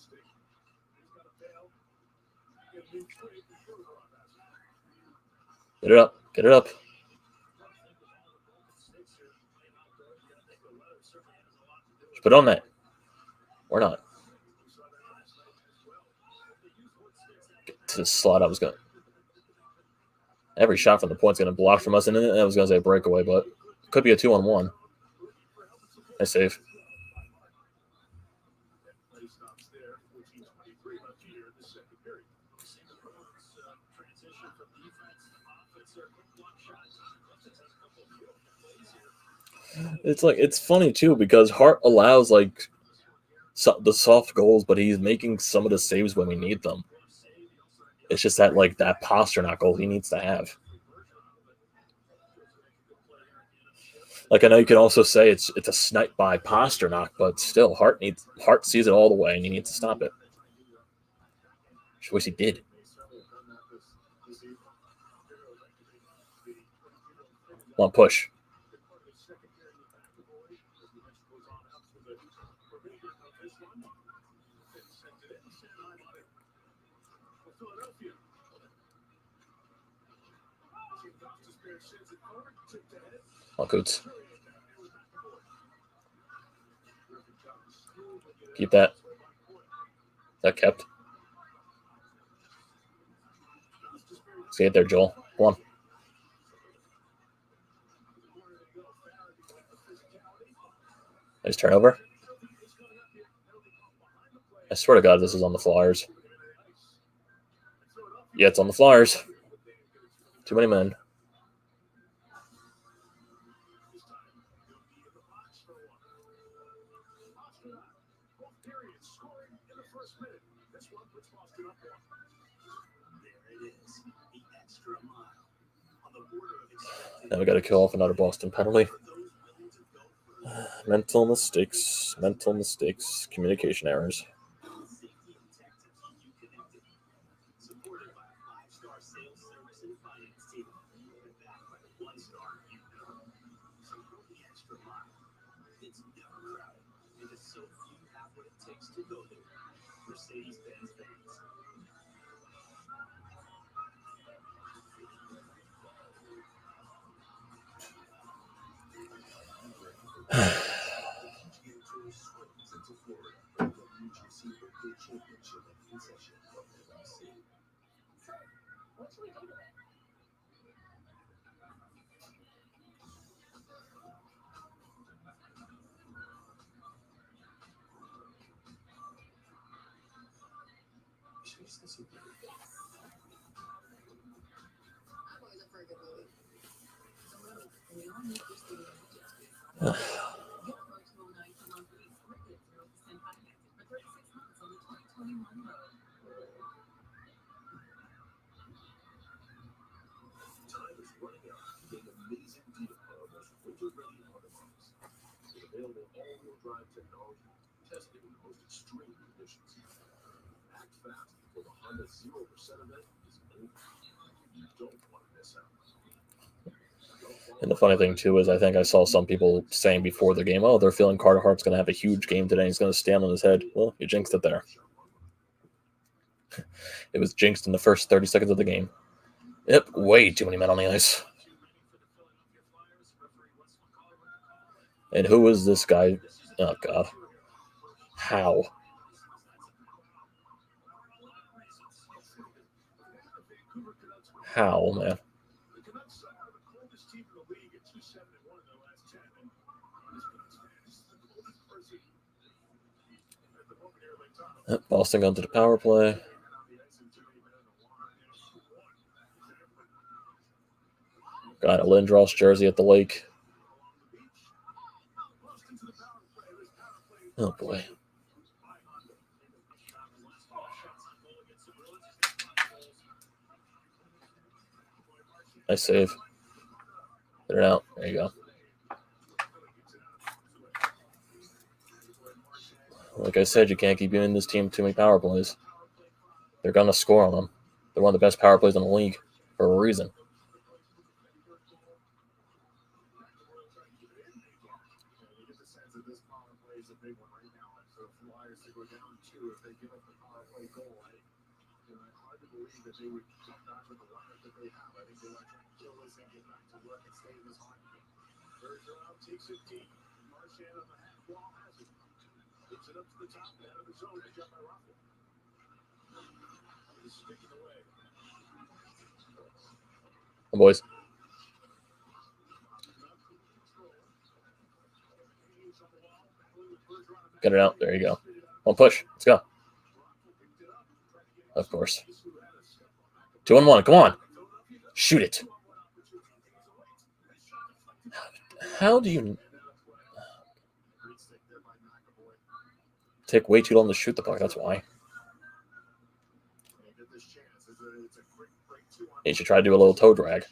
Get it up, get it up. Just put it on that. Or not. Get to the slot I was going. Every shot from the point's going to block from us, and I was going to say breakaway, but it could be a 2-on-1. Nice save. It's funny too because Hart allows the soft goals, but he's making some of the saves when we need them. It's just that that posture not goal he needs to have. Like I know you can also say it's a snipe by Pasternak, but still, Hart sees it all the way, and he needs to stop it. I wish he did. Come on, push. Oh, Coots. Keep that. That kept. See it there, Joel. Come on. Nice turnover. I swear to God, this is on the Flyers. Yeah, it's on the Flyers. Too many men. Now we got to kill off another Boston penalty. Mental mistakes, communication errors. And the funny thing, too, is I think I saw some people saying before the game, oh, they're feeling Carter Hart's going to have a huge game today. He's going to stand on his head. Well, you jinxed it there. It was jinxed in the first 30 seconds of the game. Yep, way too many men on the ice. And who is this guy? Oh, God. How? How, man? Boston going to the power play. Got a Lindros jersey at the lake. Oh, boy. Nice save. Get it out. There you go. Like I said, you can't keep giving this team too many power plays. They're going to score on them. They're one of the best power plays in the league for a reason. Oh, boys. Get it out. There you go. One push. Let's go. Of course. 2-on-1. Come on. Shoot it. How do you take way too long to shoot the puck? That's why. You should try to do a little toe drag.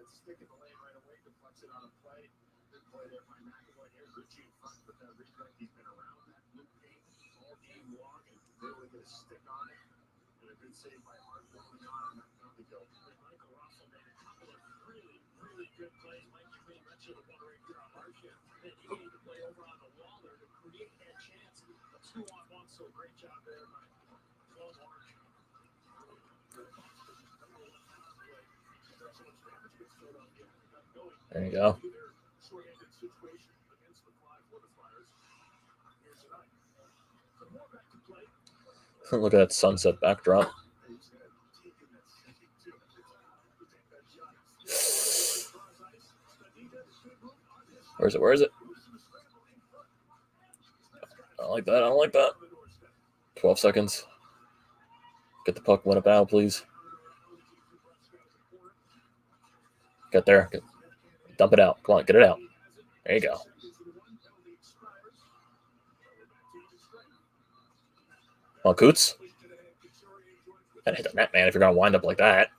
gets stick in the lane right away, deflects it on a play. Good play there by McAvoy here. Ritchie in front, but that redirect, he's been around that loop game all game long and able to get a stick on it. And a good save by Hart rolling on that penalty kill. Michael Russell made a couple of really, really good plays. Mike, you really mentioned the one right here on Marchand. And he made the play over on the wall there to create that chance. A 2-on-1, so great job there by Paul March. There you go. Look at that sunset backdrop. Where is it? Where is it? I don't like that. I don't like that. 12 seconds. Get the puck. Win it out, please. Get there. Dump it out. Come on, get it out. There you go. Come on, Coots. Gotta hit the net, man, if you're going to wind up like that.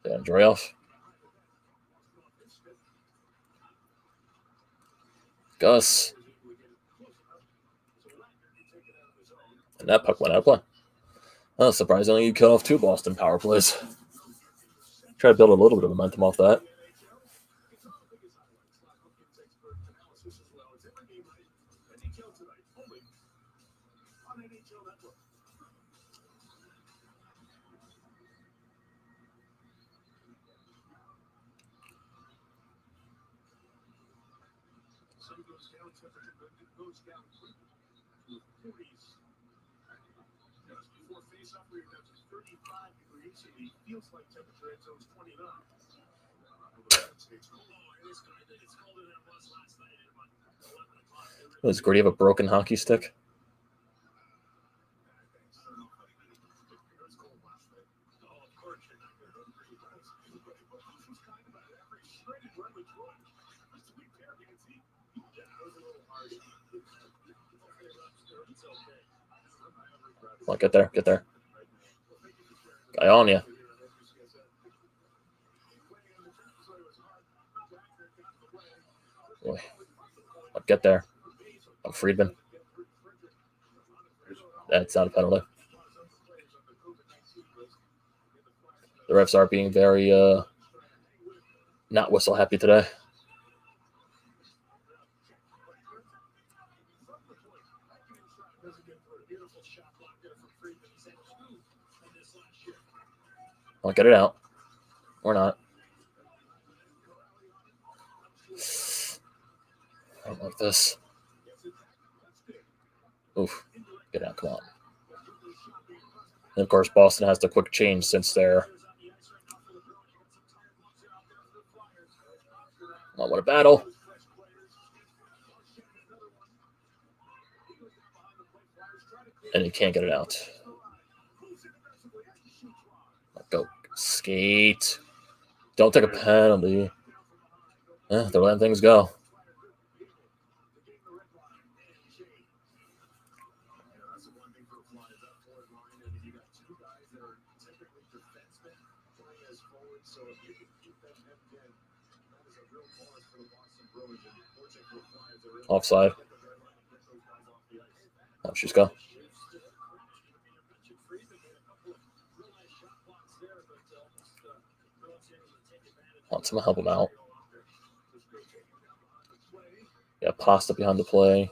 Yeah, Andreoff. Gus. And that puck went out of play. Oh, surprisingly, you cut off 2 Boston power plays. Try to build a little bit of momentum off that. Goes down to 40s. Just before face-off, we were down to 35 degrees, and the feels like temperature at zones 29. It's cold. It's colder than it was last night at about 11 o'clock. Does Gordy have a broken hockey stick? Come on, get there, get there. Guy on you. Boy. Get there. Oh, Friedman. That's not a penalty. The refs are being very not whistle happy today. I'll get it out. Or not. I don't like this. Oof. Get out, come on. And of course, Boston has the quick change since they're... Oh, what a battle. And he can't get it out. Go. Skate. Don't take a penalty. They're letting things go. Offside. Oh, she's gone. Want someone help him out. Yeah, Pasta behind the play.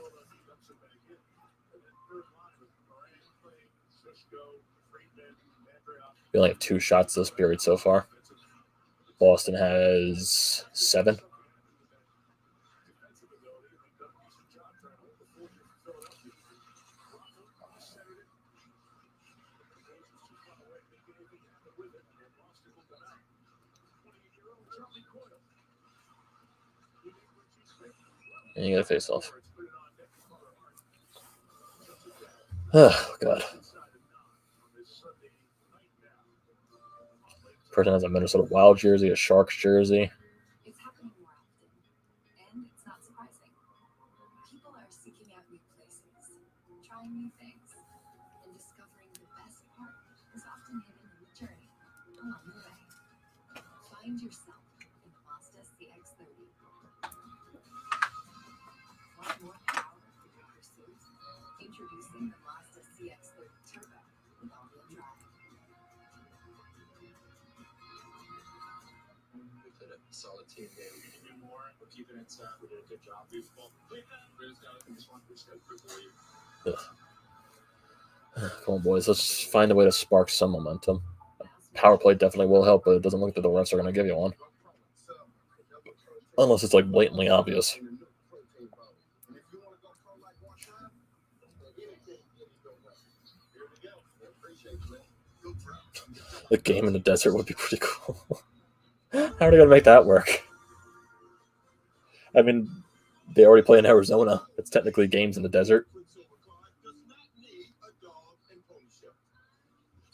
We only have 2 shots this period so far. Boston has 7. And you got to face off. Oh, God. Person has a Minnesota Wild jersey, a Sharks jersey. It's happening more often, and it's not surprising. People are seeking out new Trying new things and discovering the best part is often hidden in the journey along the way. Find yourself in the Mazda CX-30. Want more power for your pursuits? Introducing the Mazda CX-30 Turbo with all-wheel drive. We played a solid team game. We can do more. We're keeping it inside. We did a good job. Beautiful. We just got quickly. Come on, boys. Let's find a way to spark some momentum. Power play definitely will help, but it doesn't look like the refs are going to give you one. Unless it's like blatantly obvious. The game in the desert would be pretty cool. How are they going to make that work? I mean, they already play in Arizona. It's technically games in the desert.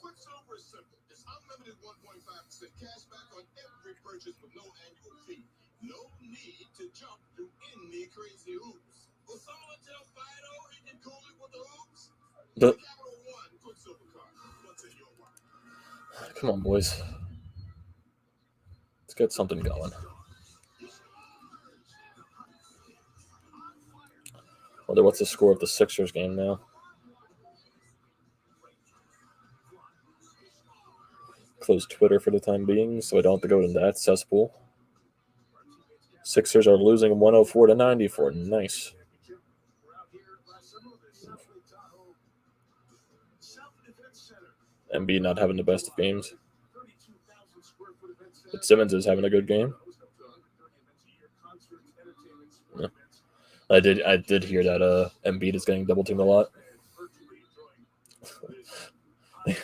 Quicksilver is simple. It's unlimited 1.5% cash back on every purchase with no annual fee. No need to jump through any crazy hoops. Osama tell Fido he can cool it with the hoops. The Capital One Quicksilver card. What's in your wallet? Come on, boys. Let's get something going. Wonder what's the score of the Sixers game now? Close Twitter for the time being, so I don't have to go to that cesspool. Sixers are losing 104-94. Nice. Embiid not having the best of games. But Simmons is having a good game. Yeah. I did hear that Embiid is getting double teamed a lot.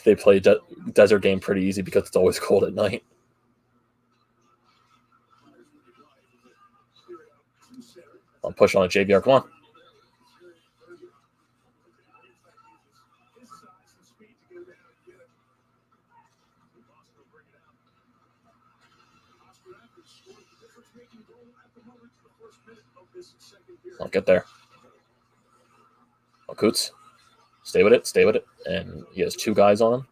They play desert game pretty easy because it's always cold at night. I'm pushing on it, JVR. Come on. I'll get there. Oh, Coots. Stay with it. Stay with it. And he has two guys on him.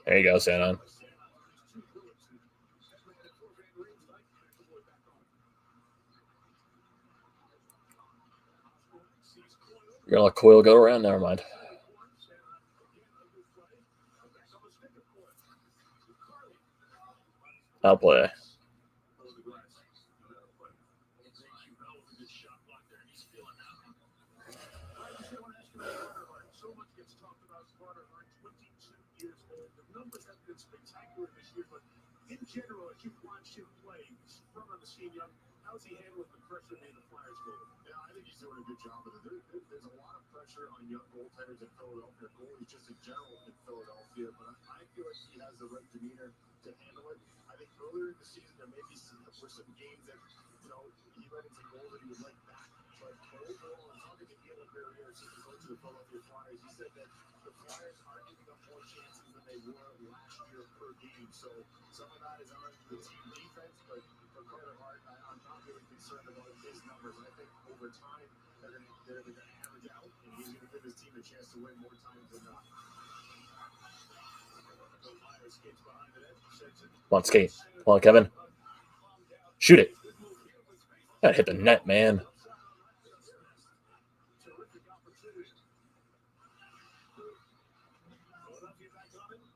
There you go, Sanon. You're going to let Coyle go around? Never mind. I'll play. In general, if you watch him play, he's from on the scene young. How's he handling the pressure made the Flyers go? Yeah, I think he's doing a good job of it. There's a lot of pressure on young goaltenders in Philadelphia, goalies just in general in Philadelphia, but I feel like he has the right demeanor to handle it. I think earlier in the season there may be were some games that he let in some goals that he would like back. But overall, in talking to Neil Barrier, since he went to the Philadelphia Flyers, he said that the Flyers are giving up more chances than they were last year per game. So some of that is on the team defense, but for Carter Hart, I'm not really concerned about his numbers. I think over time they're going to average out, and he's going to give his team a chance to win more times than not. Come on, skate. Come on, Kevin. Shoot it. Gotta hit the net, man.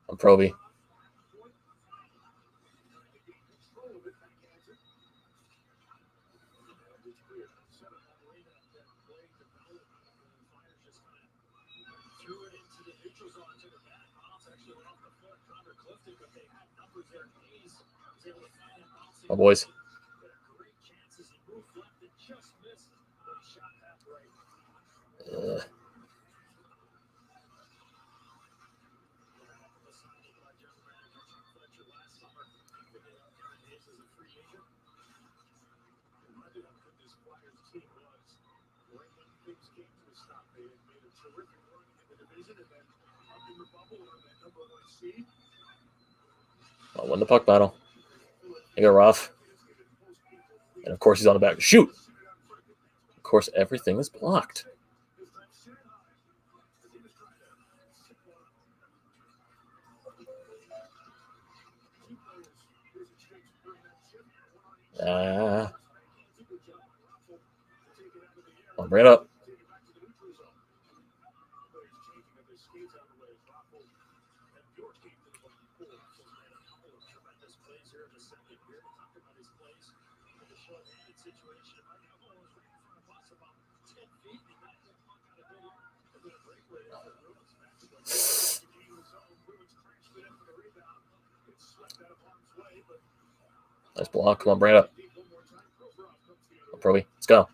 I'm Proby. My boys. I'll win the puck battle. You got rough. And of course, he's on the back. Shoot! Of course, everything is blocked. I'll bring it up. Nice block. Come on, bring it up. Proby, let's go.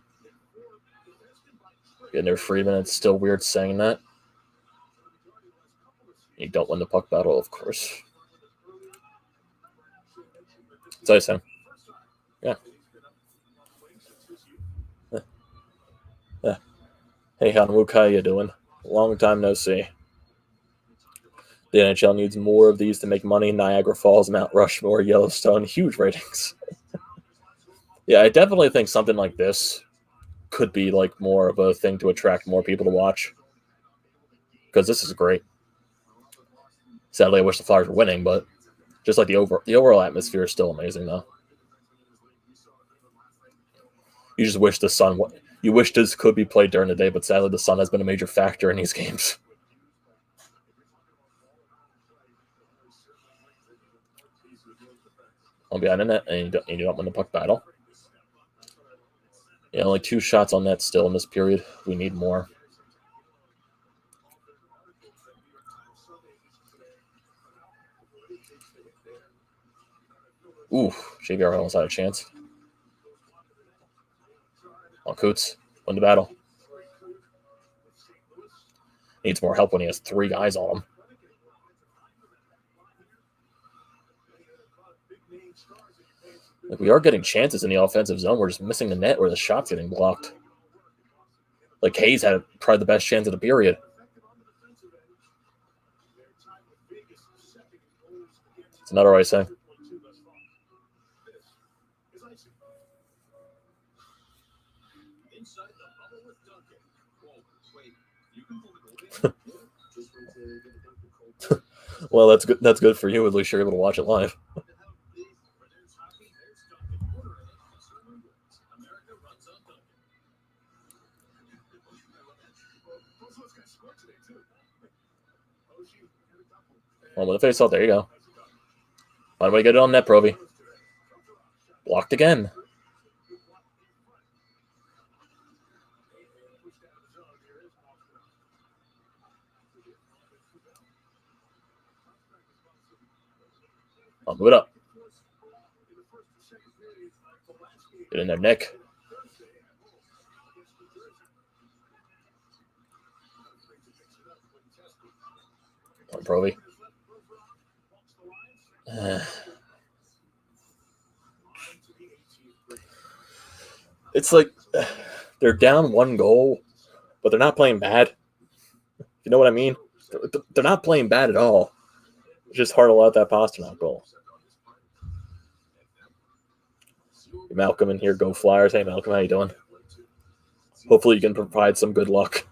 Getting there 3 minutes. Still weird saying that. You don't win the puck battle, of course. It's icing. Yeah. Hey, Hanwook, how you doing? Long time no see. The NHL needs more of these to make money. Niagara Falls, Mount Rushmore, Yellowstone, huge ratings. Yeah, I definitely think something like this could be like more of a thing to attract more people to watch. Because this is great. Sadly, I wish the Flyers were winning, but just like the overall atmosphere is still amazing, though. You just wish the sun. You wish this could be played during the day, but sadly, the sun has been a major factor in these games. I'll be on the net, and you don't win the puck battle. Yeah, only 2 shots on net still in this period. We need more. Ooh, JVR almost had a chance. Oh, Coots, win the battle. Needs more help when he has 3 guys on him. Like, we are getting chances in the offensive zone. We're just missing the net where the shot's getting blocked. Like, Hayes had probably the best chance of the period. It's another icing. Well, that's good. That's good for you. At least you're able to watch it live. Well, with the face out, there you go. Why do we get it on net, Proby? Blocked again. I'll move it up. Get in there, Nick. Come on, Proby. It's like they're down 1 goal, but they're not playing bad. You know what I mean? They're not playing bad at all. It's just hard to let that Pasternak goal. Malcolm in here, go Flyers. Hey, Malcolm, how you doing? Hopefully you can provide some good luck.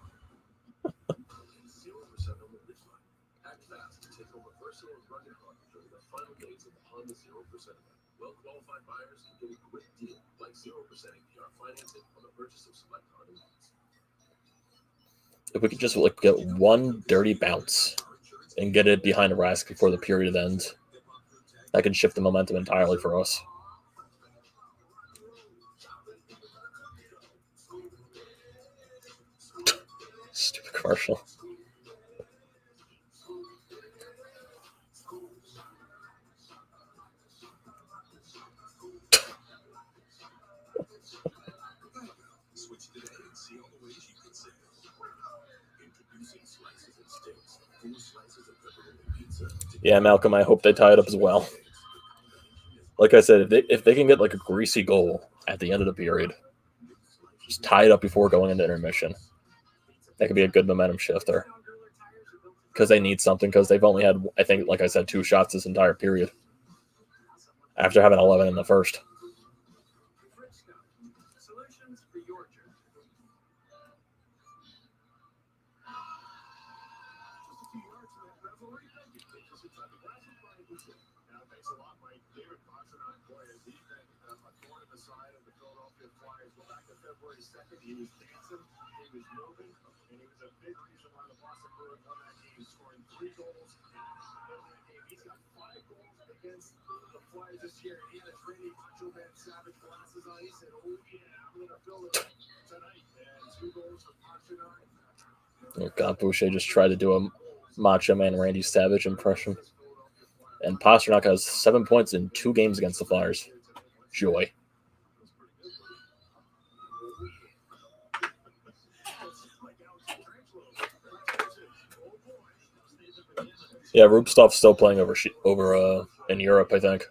If we could just like get 1 dirty bounce and get it behind the Rask before the period ends, that can shift the momentum entirely for us. Stupid commercial. Yeah, Malcolm, I hope they tie it up as well. Like I said, if they can get like a greasy goal at the end of the period, just tie it up before going into intermission, that could be a good momentum shifter. Because they need something, because they've only had, I think, like I said, 2 shots this entire period. After having 11 in the first. February 2nd, he was dancing, he was moving, and he was a big reason why the Boston Bruins won that game, scoring 3 goals in that game. He's got 5 goals against the Flyers this year. He had his Randy Macho Man Savage glasses on. He said, "Oh yeah, I'm gonna fill it up tonight." And 2 goals for Pastrnak. God, Boucher just tried to do a Macho Man Randy Savage impression. And Pastrnak has 7 points in 2 games against the Flyers. Joy. Yeah, Rupstov's still playing over in Europe, I think.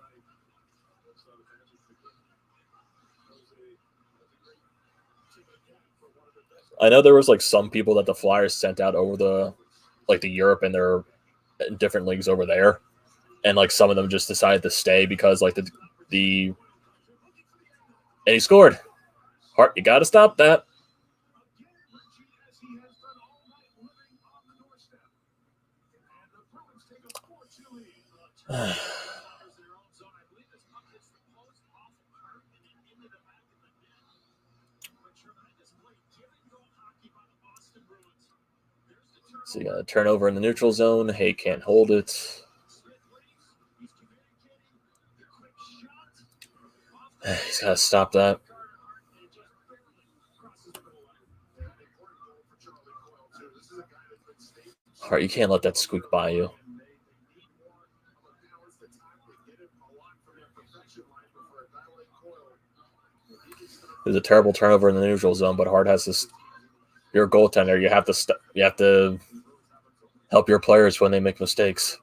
I know there was like some people that the Flyers sent out over the Europe, and they're in different leagues over there, and like some of them just decided to stay because like the and he scored. Hart, you got to stop that. So you got a turnover in the neutral zone. Hay can't hold it. He's got to stop that. All right, you can't let that squeak by you. There's a terrible turnover in the neutral zone, but Hart has this. You're a goaltender. You have to help your players when they make mistakes.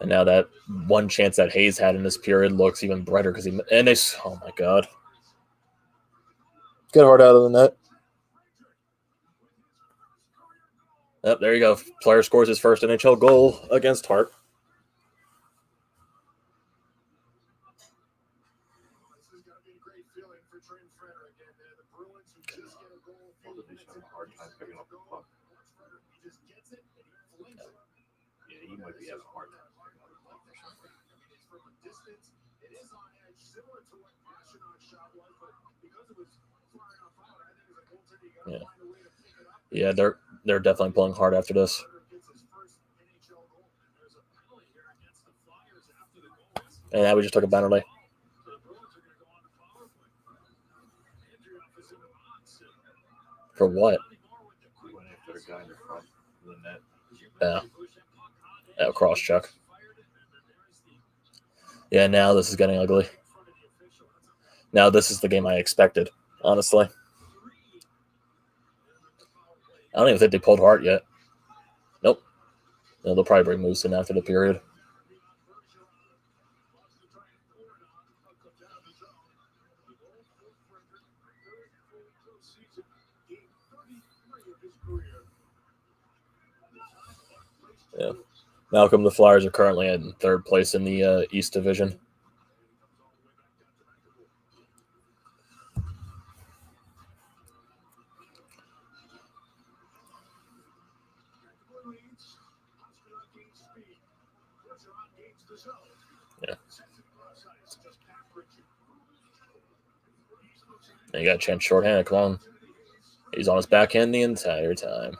And now that one chance that Hayes had in this period looks even brighter because oh my God. Get Hart out of the net. Yep, there you go. Player scores his first NHL goal against Hart. He might be having a hard time. Yeah, they're definitely pulling hard after this. And now we just took a penalty. For what? Yeah, cross check. Yeah, now this is getting ugly. Now this is the game I expected, honestly. I don't even think they pulled Hart yet. Nope. No, they'll probably bring Moose in after the period. Yeah. Malcolm, the Flyers are currently in 3rd place in the East Division. Yeah. And you got a chance shorthanded. Come on. He's on his backhand the entire time.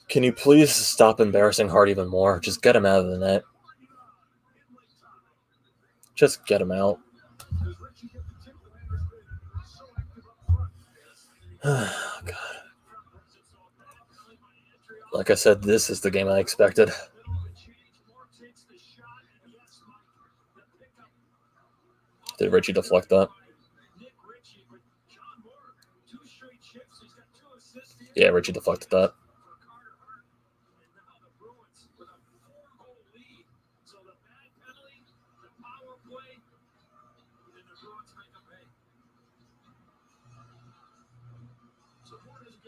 Can you please stop embarrassing Hart even more? Just get him out of the net. Just get him out. Oh, God. Like I said, this is the game I expected. Did Richie deflect that? Yeah, Richie deflected that.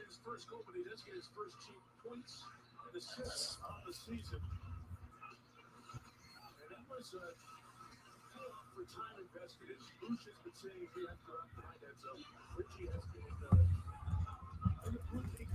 his first goal, but he does get his first cheap points and assists on the season. And that was payoff for time invested. Bruce has been saying he has to out behind that zone. Richie has been in the Blue League.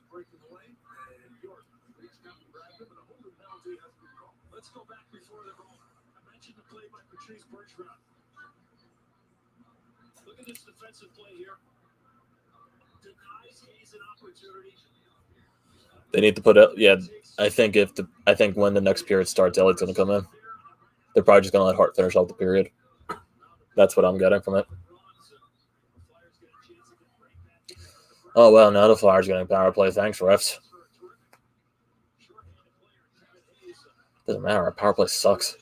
Breaking away, and York reached out and grabbed him, and a holding penalty has been called. Let's go back before the goal. I mentioned the play by Patrice Bergeron. Look at this defensive play here. Denies Hayes an opportunity. They need to put it. Yeah, I think when the next period starts, Elliott's going to come in. They're probably just going to let Hart finish off the period. That's what I'm getting from it. Oh, well, now the Flyers getting a power play. Thanks, refs. Doesn't matter. Our power play sucks.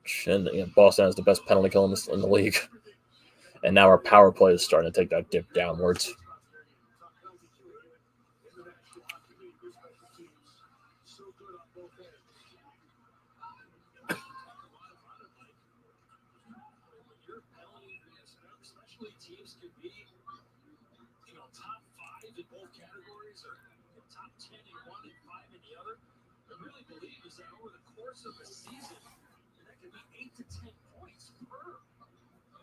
Shit, yeah, Boston has the best penalty kill in the league. And now our power play is starting to take that dip downwards. Teams can be, top 5 in both categories or top 10 in one and 5 in the other. I really believe is that over the course of a season, that could be 8 to 10 points per.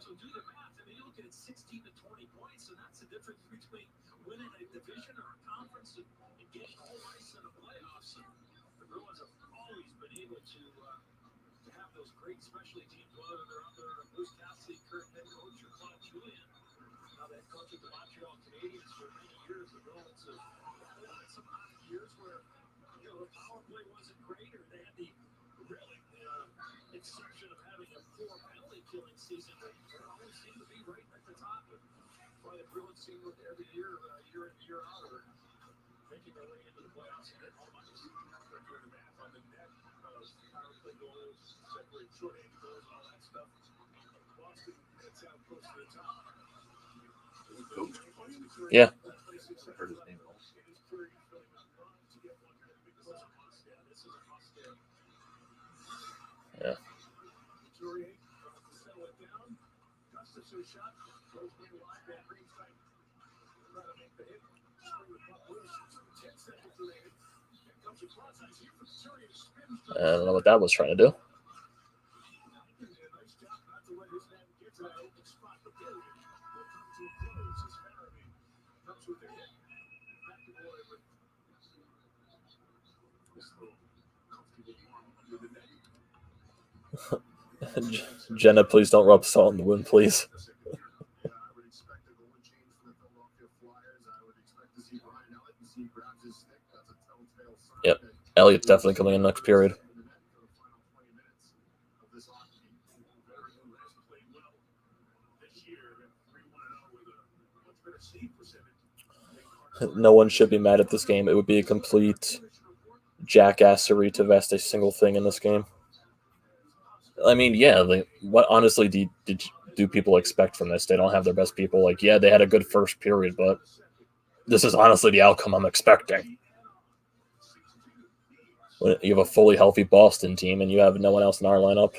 So do the math. I mean, you're looking at 16 to 20 points, and that's the difference between winning a division or a conference and getting all ice in the playoffs. And the Bruins have always been able to have those great specialty teams, whether they're under Bruce Cassidy, current head coach, or Claude Julien. Now that coach of the Montreal Canadiens for many years, the Bruins have had some odd years where the power play wasn't great, or they had the really exception of having a 4 penalty killing season. They always seem to be right at the top. And why the Bruins seem to every year, year in year out, are making their way into the playoffs and getting all money. They're doing the math on the net of power play goals, separate short-handed goals, all that stuff. Boston gets out close to the top. Yeah. I heard his name also. Yeah. I don't know what that was trying to do. Jenna, please don't rub salt in the wound, please. Yep. Elliott's definitely coming in next period. No one should be mad at this game. It would be a complete jackassery to vest a single thing in this game. I mean, yeah, what honestly do people expect from this? They don't have their best people. Yeah, they had a good first period, but this is honestly the outcome I'm expecting. When you have a fully healthy Boston team and you have no one else in our lineup.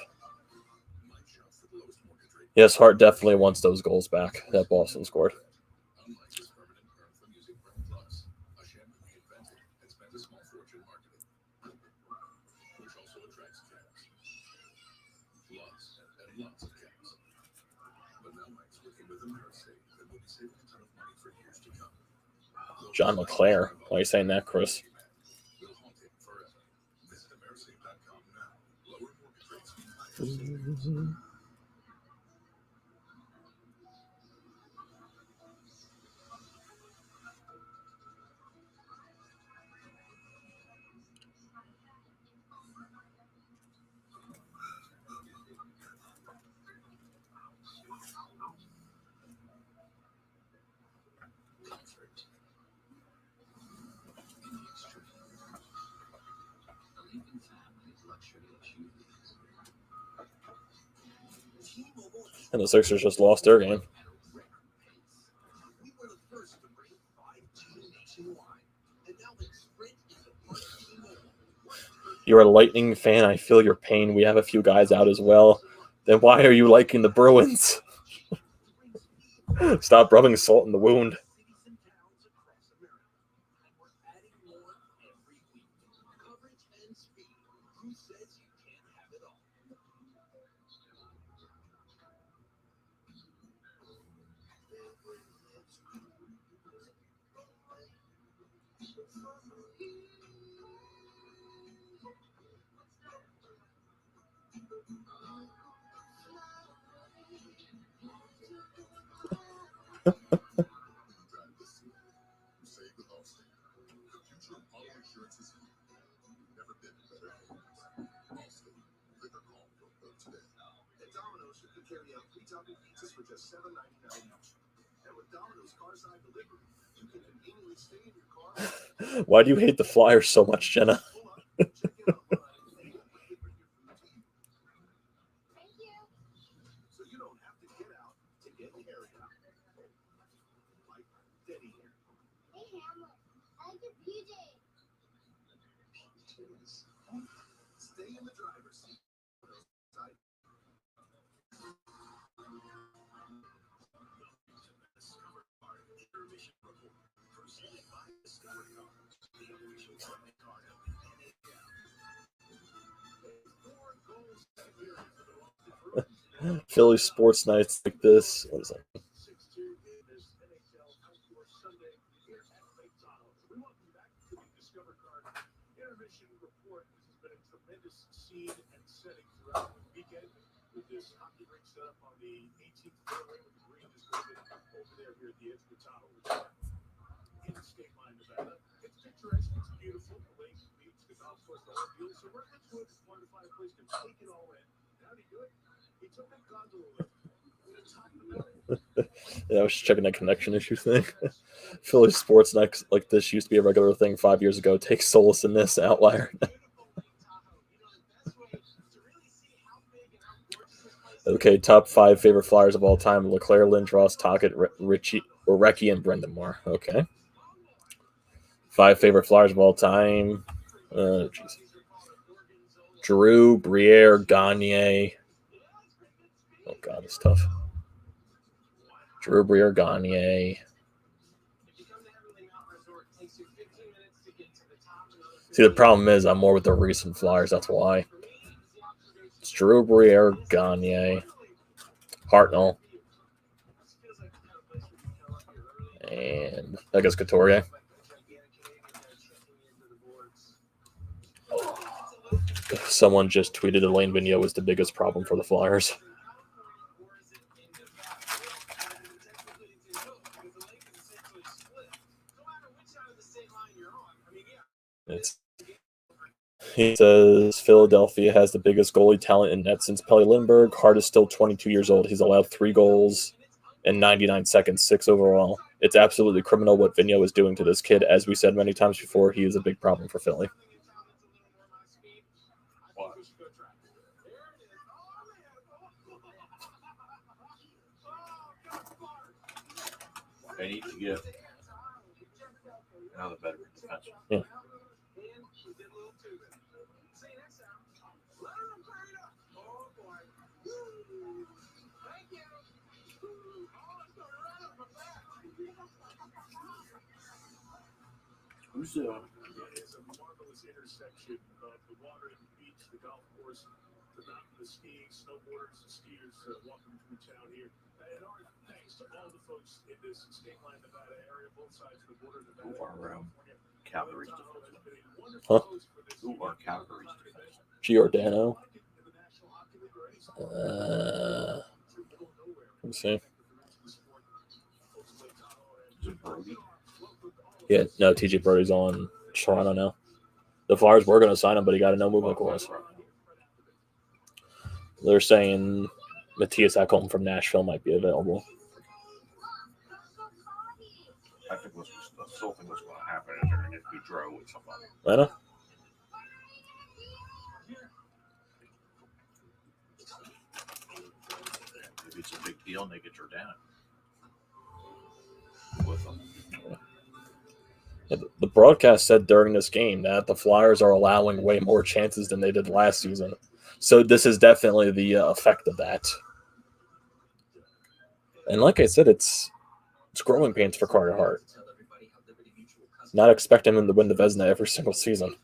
Yes, Hart definitely wants those goals back that Boston scored. John LeClaire. Why are you saying that, Chris? And the Sixers just lost their game. We were the first to bring 5G nationwide, and now the Sprint is the first T-Mobile. You're a Lightning fan. I feel your pain. We have a few guys out as well. Then why are you liking the Bruins? Stop rubbing salt in the wound. Cities and towns across America, and we're adding more every week. Coverage and speed. Who says you can't have it all? At Domino's, you can carry out 3 topping pizzas for just $7.99 each. And with Domino's Carside Delivery, you can conveniently stay in your car. Why do you hate the Flyers so much, Jenna? Pull up, check it out online, and they will bring your food to you. Thank you. So you don't have to get out to get carried out. Like Denny here. Hey, Hamlet. I like your PJ. Stay in the driver's seat. Side. Discover Card Intermission Report. Presented by Discover Card. The official credit card of the NHL. 4 goals a year for the Boston Bruins. Philly sports nights like this. What is that? 6-2 in this NHL Outdoor Sunday here at Lake Tahoe. We welcome you back to the Discover Card Intermission Report. This has been a tremendous scene and setting throughout the weekend with this hockey rink set up on the 18th fairway with the green just over there here at the edge of the Tahoe. In State Line, Nevada. It's picturesque, it's beautiful. The lake, the beach, the golf course, the whole deal. So we're into it. It's one to find a place to take it all in. How did he do it? He took a gondola lift to the top of the mountain. Yeah, I was just checking that connection issue thing. Philly sports nights like this used to be a regular thing 5 years ago. Take solace in this outlier. Okay, top 5 favorite Flyers of all time: LeClaire, Lindros, Tocchet, Richie, Orecki, and Brendan Moore. Okay. 5 favorite Flyers of all time. Giroux, Briere, Gagne. Oh God, it's tough. Giroux, Briere, Gagne. See, the problem is I'm more with the recent Flyers. That's why. It's Giroux, Briere, Gagne, Hartnell, and I guess Couturier. Someone just tweeted Elaine Vigneault was the biggest problem for the Flyers. He says Philadelphia has the biggest goalie talent in net since Pelle Lindbergh. Hart is still 22 years old. He's allowed 3 goals in 99 seconds, 6 overall. It's absolutely criminal what Vigneault is doing to this kid. As we said many times before, he is a big problem for Philly. They need to get another veteran defenseman. Yeah. Who's It's a marvelous intersection of the water and the beach, the golf course, the mountain, the skiing, snowboarders, and skiers. Welcome to town here. And our thanks to all the folks in this State Line, Nevada area, both sides of the border, Nevada, Who are California. Calgary's Tahoe has defenseman? been a wonderful Huh? host for this Who are event. Calgary's defenseman? Giordano. Like it in the National Hockey League or any sport. Let me see. Is it Brody? Yeah, no, TJ Brody's on Toronto now. The Flyers were going to sign him, but he got a no movement clause. They're saying Matthias Ekholm from Nashville might be available. I think was still think what's going to happen is they're going to get Goudreau with somebody. I know. maybe it's a big deal and they get Jordan with them. Yeah, the broadcast said during this game that the Flyers are allowing way more chances than they did last season. So this is definitely the effect of that. And like I said, it's growing pains for Carter Hart. Not expecting him to win the Vezina every single season.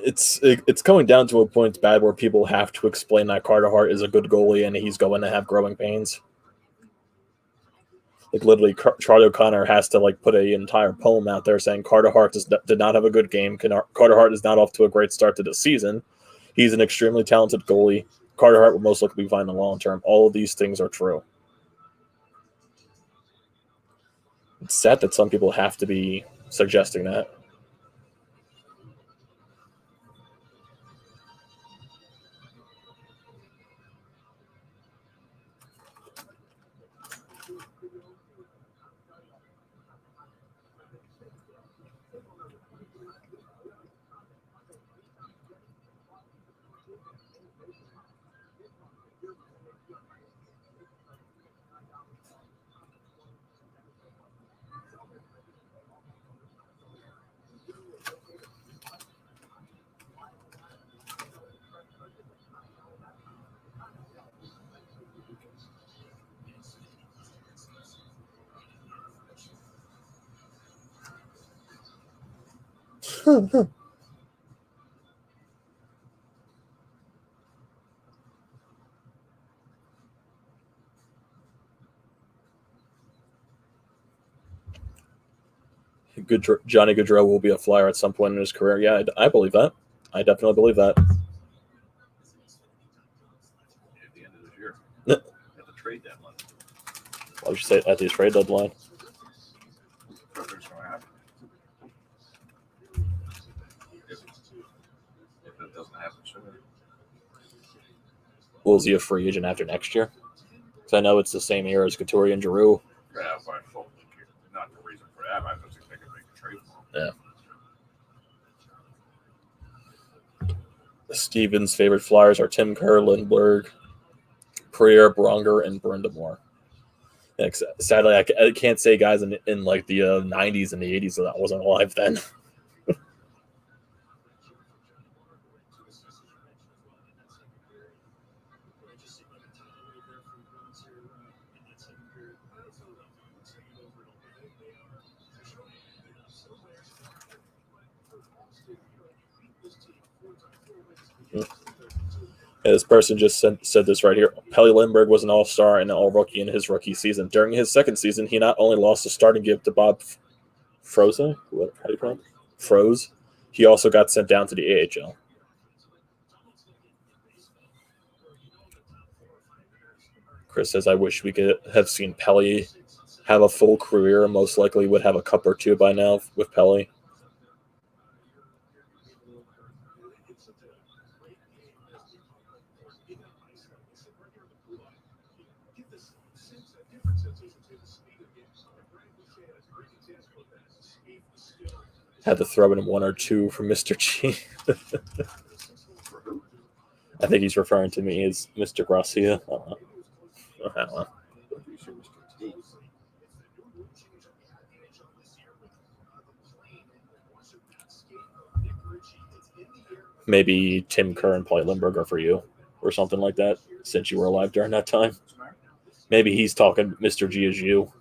It's going down to a point bad where people have to explain that Carter Hart is a good goalie and he's going to have growing pains. Like literally, Charlie O'Connor has to like put an entire poem out there saying Carter Hart did not have a good game. Carter Hart is not off to a great start to the season. He's an extremely talented goalie. Carter Hart will most likely be fine in the long term. All of these things are true. It's sad that some people have to be suggesting that. Johnny Gaudreau will be a Flyer at some point in his career. Yeah, I believe that. I definitely believe that. At the end of this year, at the trade deadline. Why would you say at the trade deadline? If it doesn't happen sooner. Well, is he a free agent after next year? Because I know it's the same year as Couturier and Giroux. Yeah, but not the reason for that. I don't think they can make a trade for him. Yeah. Steven's favorite Flyers are Tim Kerr, Lindbergh, Prier, Bronger, and Brindamore. Sadly, I can't say guys in like the 90s and the 80s that I wasn't alive then. This person just said this right here. Pelle Lindbergh was an all-star and an all-rookie in his rookie season. During his second season, he not only lost the starting gig to Bob Froese, how do you pronounce it? Froese, he also got sent down to the AHL. Chris says, I wish we could have seen Pelle have a full career. Most likely would have a cup or two by now with Pelle. Had to throw in 1 or 2 for Mr. G. I think he's referring to me as Mr. Gracia. I don't know. Maybe Tim Kerr and Pelle Lindbergh are for you or something like that, since you were alive during that time. Maybe he's talking Mr. G as you.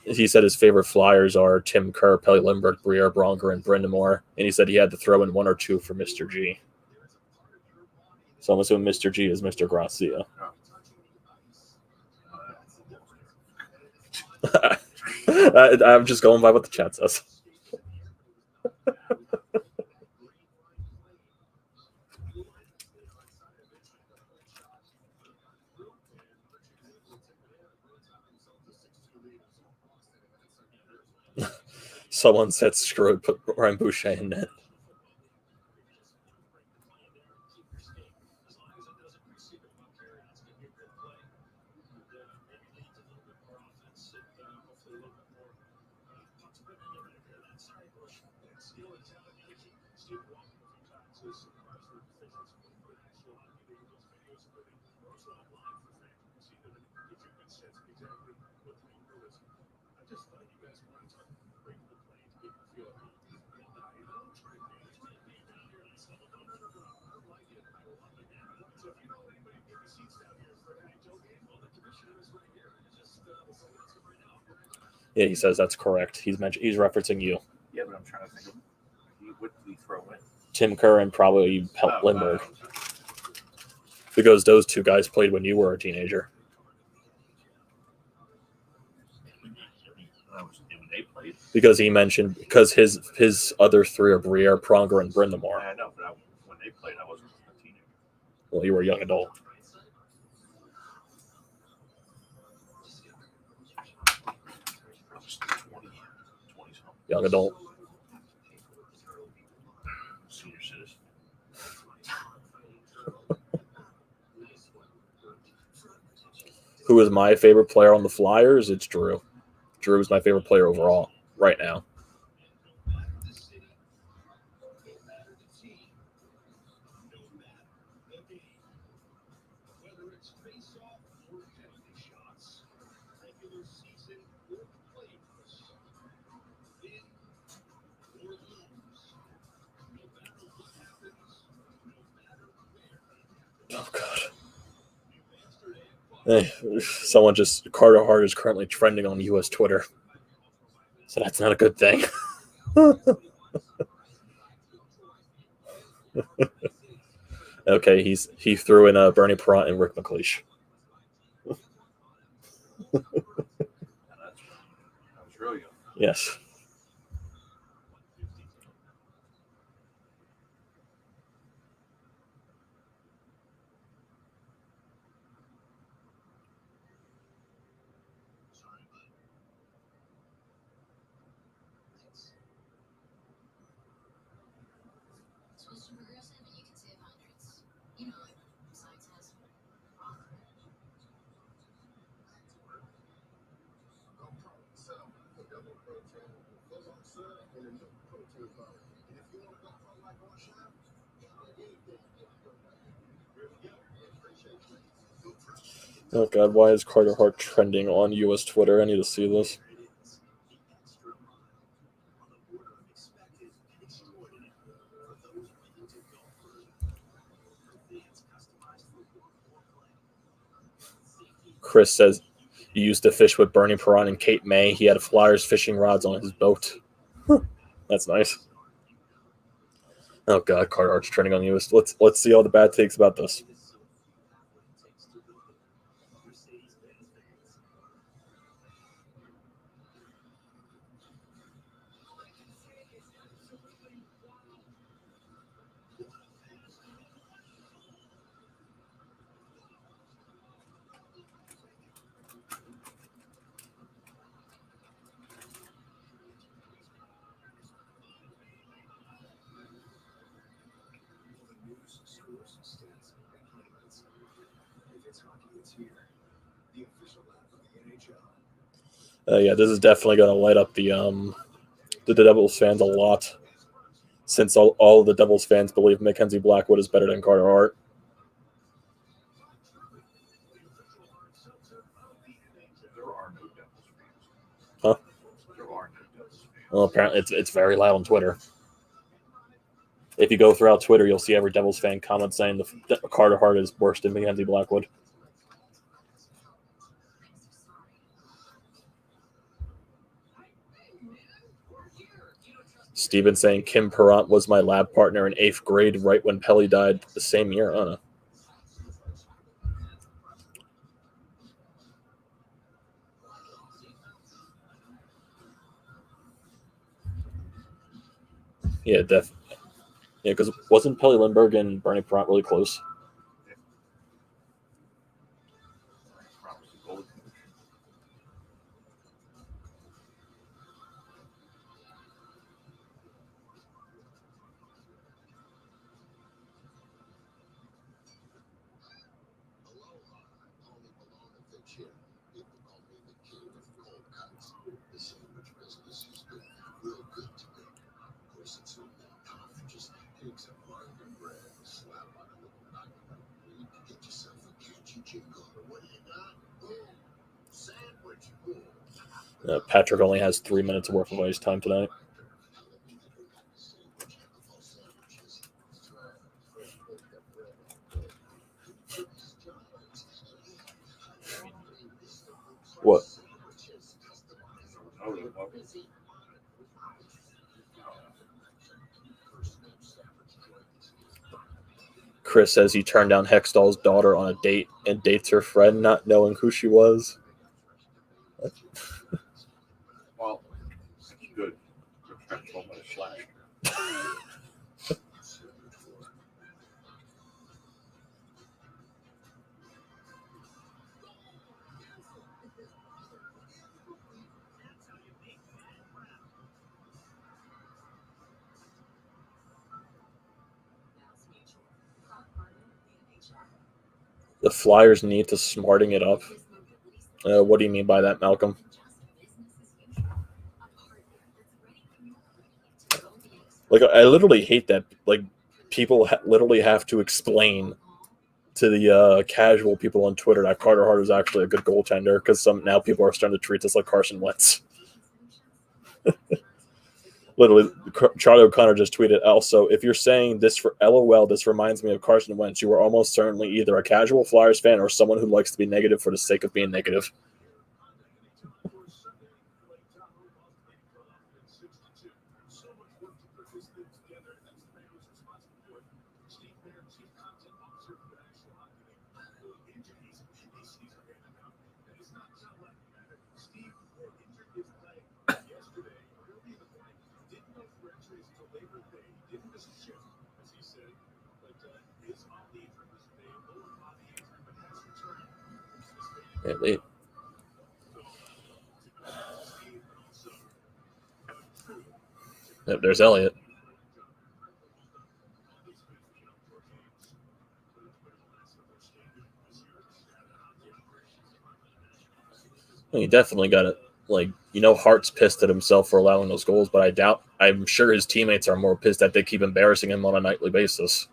He said his favorite Flyers are Tim Kerr, Pelle Lindbergh, Briere, Bronger, and Brindamore. And he said he had to throw in 1 or 2 for Mr. G. So I'm assuming Mr. G is Mr. Gracia. I'm just going by what the chat says. Someone said screw it, put Ryan Boucher in net. Yeah, he says that's correct. He's referencing you. Yeah, but I'm trying to think of what did he throw in? Tim Kerr and probably Lindbergh. Because those two guys played when you were a teenager. That was when they played. Because he mentioned his other three are Briere, Pronger, and Brindamore. I know, but when they played, I wasn't a teenager. Well, you were a young adult. I was 20 something. Young adult. Senior citizen. Who is my favorite player on the Flyers? It's Drew. Drew is my favorite player overall right now. Oh, God. Hey, someone just Carter Hart is currently trending on U.S. Twitter, so that's not a good thing. Okay, he threw in Bernie Perrant and Rick McLeish. I was real young. Yes. Switch to progressive and you can save hundreds. You know it. Besides has. Oh, God, why is Carter Hart trending on U.S. Twitter? I need to see this. Chris says he used to fish with Bernie Perrant and Cape May. He had Flyers fishing rods on his boat. That's nice. Oh, God, Carter Hart's trending on U.S. Let's see all the bad takes about this. Yeah, this is definitely going to light up the Devils fans a lot, since all of the Devils fans believe Mackenzie Blackwood is better than Carter Hart. There are no Devils fans. Huh? There are no Devils fans. Well, apparently it's very loud on Twitter. If you go throughout Twitter, you'll see every Devils fan comment saying the Carter Hart is worse than Mackenzie Blackwood. Steven saying Kim Perrant was my lab partner in 8th grade right when Pelly died the same year. I don't know. Yeah, definitely. Yeah, because wasn't Pelly Lindbergh and Bernie Perrant really close? Patrick only has 3 minutes worth of ice time tonight. What? Chris says he turned down Hextall's daughter on a date and dates her friend, not knowing who she was. Well, it's good. Your friend told me to slash. The Flyers need to smarting it up. What do you mean by that, Malcolm? Like, I literally hate that. Like, people literally have to explain to the casual people on Twitter that Carter Hart is actually a good goaltender because now people are starting to treat this like Carson Wentz. Literally, Charlie O'Connor just tweeted, also, if you're saying this for LOL, this reminds me of Carson Wentz, you are almost certainly either a casual Flyers fan or someone who likes to be negative for the sake of being negative. Wait. Yep, there's Elliott. He definitely got it. Like, Hart's pissed at himself for allowing those goals, but I'm sure his teammates are more pissed that they keep embarrassing him on a nightly basis.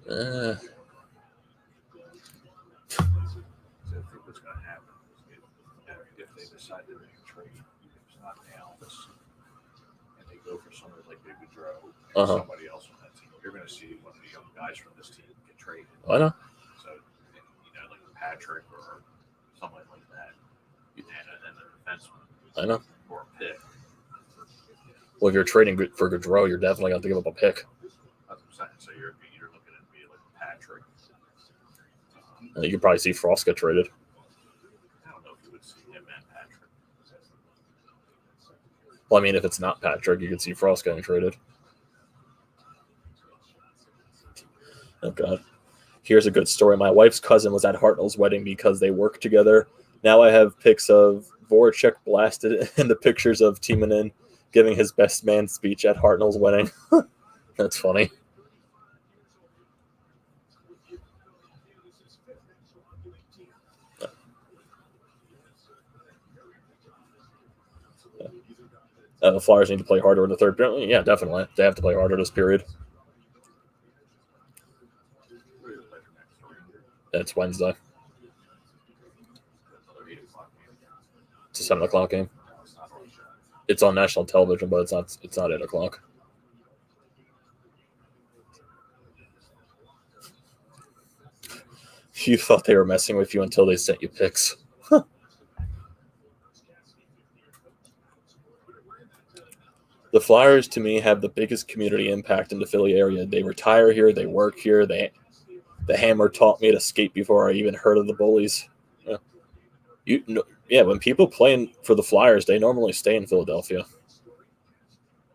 So I think what's going to happen is if they decide to make a trade, it's not now, and they go for somebody like Big Gaudreau and somebody else on that team, you're going to see one of the young guys from this team get traded. I know. So, like Patrick or somebody like that, and a defenseman. I know. Or a pick. Well, if you're trading for Gaudreau, you're definitely going to give up a pick. That's what I'm saying. So you're looking at me like Patrick. You could probably see Frost get traded. I don't know if you would see him and Patrick. Well, I mean, if it's not Patrick, you could see Frost getting traded. Oh, God. Here's a good story. My wife's cousin was at Hartnell's wedding because they worked together. Now I have pics of Voracek blasted in the pictures of Timonen giving his best man speech at Hartnell's wedding. That's funny. The Flyers need to play harder in the third period. Yeah, definitely. They have to play harder this period. It's Wednesday. It's a 7 o'clock game. It's on national television, but it's not 8 o'clock. You thought they were messing with you until they sent you pics. The Flyers, to me, have the biggest community impact in the Philly area. They retire here. They work here. The Hammer taught me to skate before I even heard of the Bullies. Yeah. When people play for the Flyers, they normally stay in Philadelphia.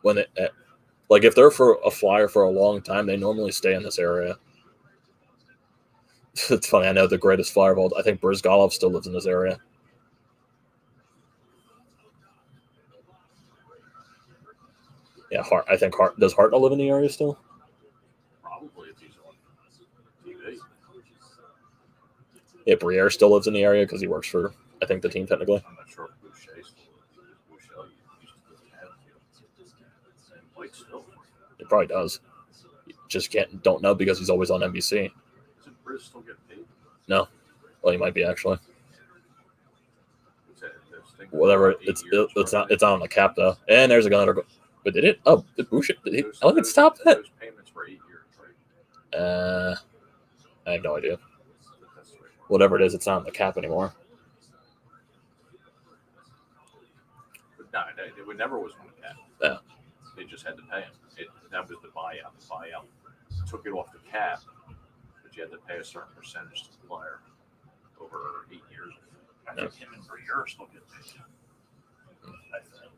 If they're for a Flyer for a long time, they normally stay in this area. It's funny. I know the greatest Flyer of all. I think Brizgalov still lives in this area. Yeah, Hart. I think Hart does Hartnell live in the area still. Probably if he's on TV. Yeah, Briere still lives in the area because he works for, I think, the team technically. I'm not sure if Boucher still is. Boucher used to have and Blake still. He probably does. You just don't know because he's always on NBC. Isn't Briz still getting paid? No, well, he might be actually. There's things Whatever. about 8 It's years, it's not right? it's not on the cap though. And there's another. But did it? Oh, did Boucher? Did he? Oh, it stop that. Those payments were 8 years, right? I have no idea. That's the way it works. Whatever it is, it's not on the cap anymore. But no, it never was on the cap. Yeah. They just had to pay him. That was the buyout. The buyout took it off the cap, but you had to pay a certain percentage to the player over 8 years. I think him and Briere still get paid. I think.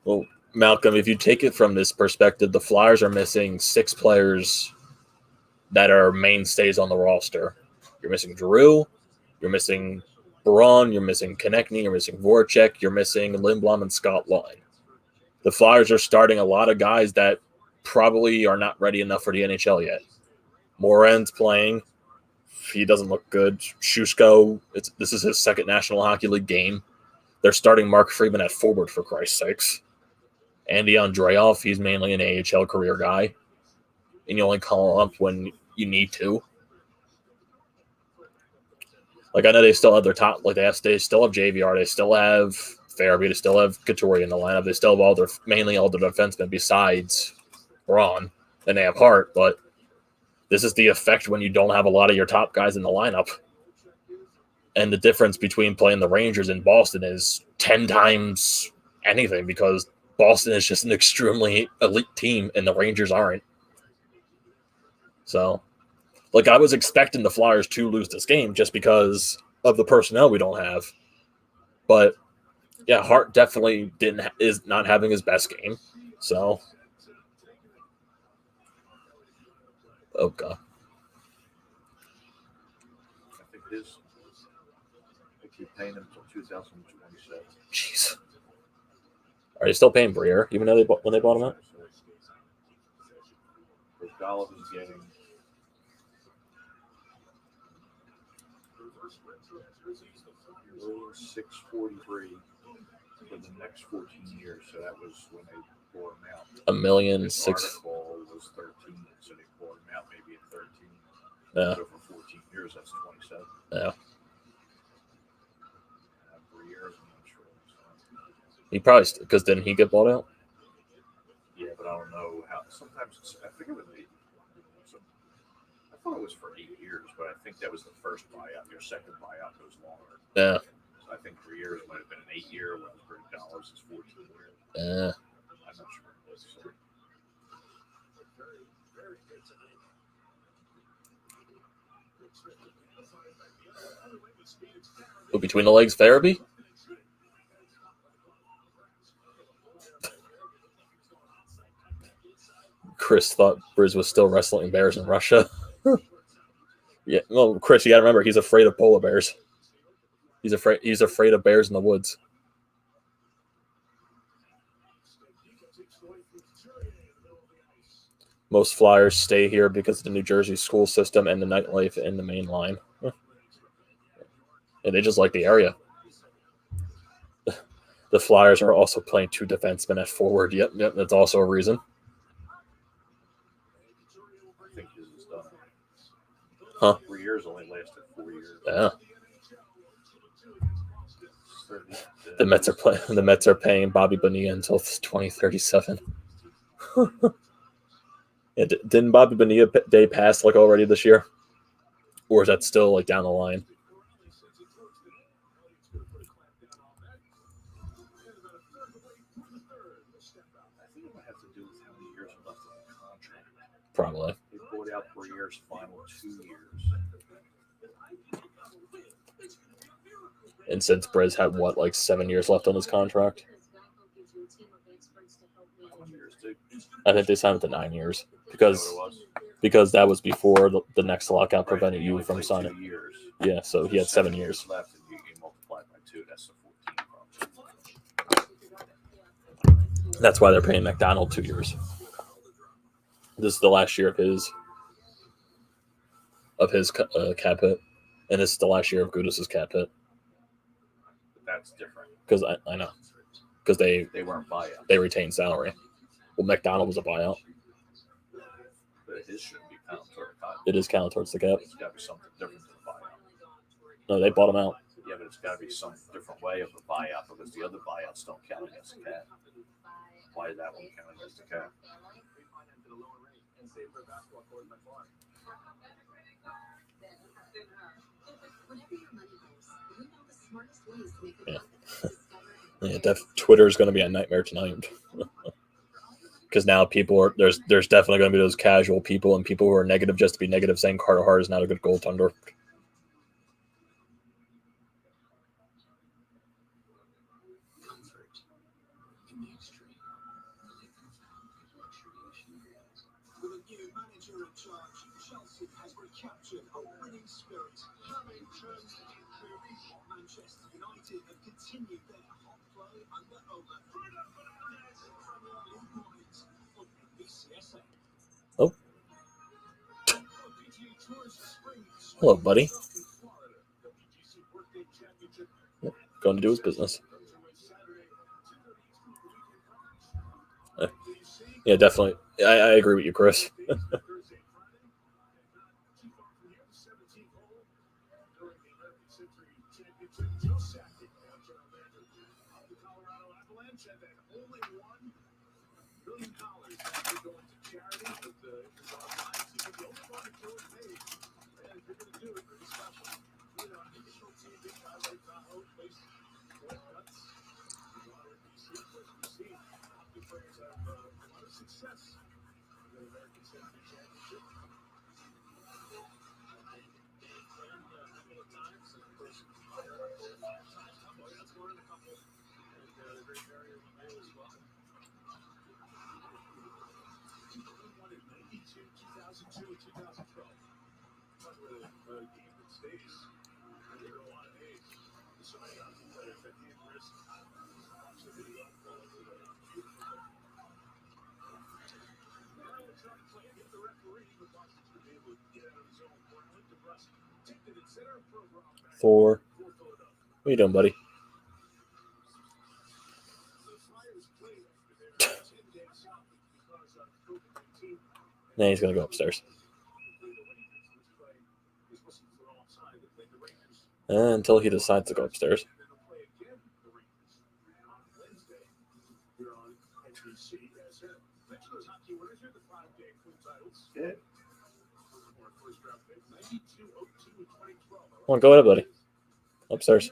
Well, Malcolm, if you take it from this perspective, the Flyers are missing 6 players that are mainstays on the roster. You're missing Drew, you're missing Braun, you're missing Konechny, you're missing Voracek, you're missing Lindblom and Scott Line. The Flyers are starting a lot of guys that probably are not ready enough for the NHL yet. Moran's playing. He doesn't look good. Shushko, this is his second National Hockey League game. They're starting Mark Friedman at forward, for Christ's sakes. Andy Andreoff, he's mainly an AHL career guy. And you only call him up when you need to. Like, I know they still have their top, like, they still have JVR, they still have Farabee, they still have Couturier in the lineup, they still have mainly all their defensemen besides Braun, and they have Hart, but this is the effect when you don't have a lot of your top guys in the lineup. And the difference between playing the Rangers and Boston is 10 times anything because Boston is just an extremely elite team and the Rangers aren't. So, like, I was expecting the Flyers to lose this game just because of the personnel we don't have. But, yeah, Hart definitely is not having his best game. So, oh, God. I think they keep paying him until 2027. Jeez. Are they still paying Briere, even though when they bought him out? Golov is getting 643 for the next 14 years. So that was when they bought him out. $1.6 million. This article was 13, so they bought him out maybe at 13. Yeah. So for 14 years, that's 27. Yeah. 3 years, I'm not sure. He probably, because didn't he get bought out? Yeah, but I don't know how. Sometimes I think it would be. I thought it was for 8 years, but I think that was the first buyout. Your second buyout goes longer. Yeah. So I think 3 years might have been an 8 year, when $100 is 14 years. Yeah. I'm not sure. So, Oh, between the legs, Farabee? Chris thought Briz was still wrestling bears in Russia. Yeah, well, Chris, you got to remember, he's afraid of polar bears. He's afraid of bears in the woods. Most Flyers stay here because of the New Jersey school system and the nightlife in the main line. And they just like the area. The Flyers are also playing 2 defensemen at forward. Yep, that's also a reason. I think his is done. Huh? 3 years only lasted 4 years. Yeah. The Mets are paying Bobby Bonilla until 2037. Yeah, didn't Bobby Bonilla day pass like already this year, or is that still like down the line? I think it might have to do with how many years are left on the contract. Probably. They bought out Briere's final 2 years. And since Briz had like 7 years left on his contract, How many years did I think they signed it to 9 years that what it because was? that was before the next lockout prevented Right, you only from played signing. 2 years. Yeah, so he had 7 years. left, and you multiply by 2. That's the 14. That's why they're paying McDonald 2 years. This is the last year of his cap hit, and this is the last year of Gudas's cap hit. But that's different. Because I know, because they weren't buyout. They retained salary. Well, McDonald was a buyout. But his shouldn't be counted toward the cap. It is counted towards the cap. It's got to be something different than a buyout. No, they bought him out. Yeah, but it's got to be some different way of the buyout because the other buyouts don't count against the cap. Why is that one count against the cap? Whatever your money goes, you know the smartest ways to make Yeah. it Yeah, Twitter is going to be a nightmare tonight. Because now people are there's definitely going to be those casual people and people who are negative just to be negative, saying Carter Hart is not a good goaltender. With a new manager in charge, Chelsea has recaptured a winning spirit. Having turned into Manchester United have continued their hot play under Ola. Premier League points for BCSA. Oh. Hello, buddy. Yep, going to do his business. Yeah, definitely. I agree with you, Chris. Thor. What are you doing, buddy? Nah, he's going to go upstairs. Until he decides to go upstairs. Yeah. Come on, go ahead, buddy. Upstairs.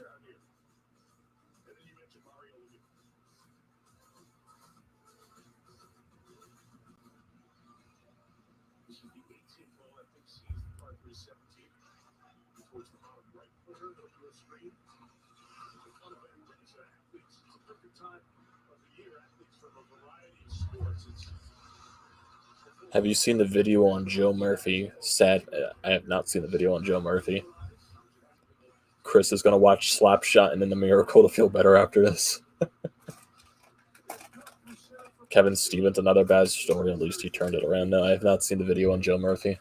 Have you seen the video on Joe Murphy? Sad. I have not seen the video on Joe Murphy. Chris is going to watch Slapshot and then the Miracle to feel better after this. Kevin Stevens, another bad story. At least he turned it around. No, I have not seen the video on Joe Murphy.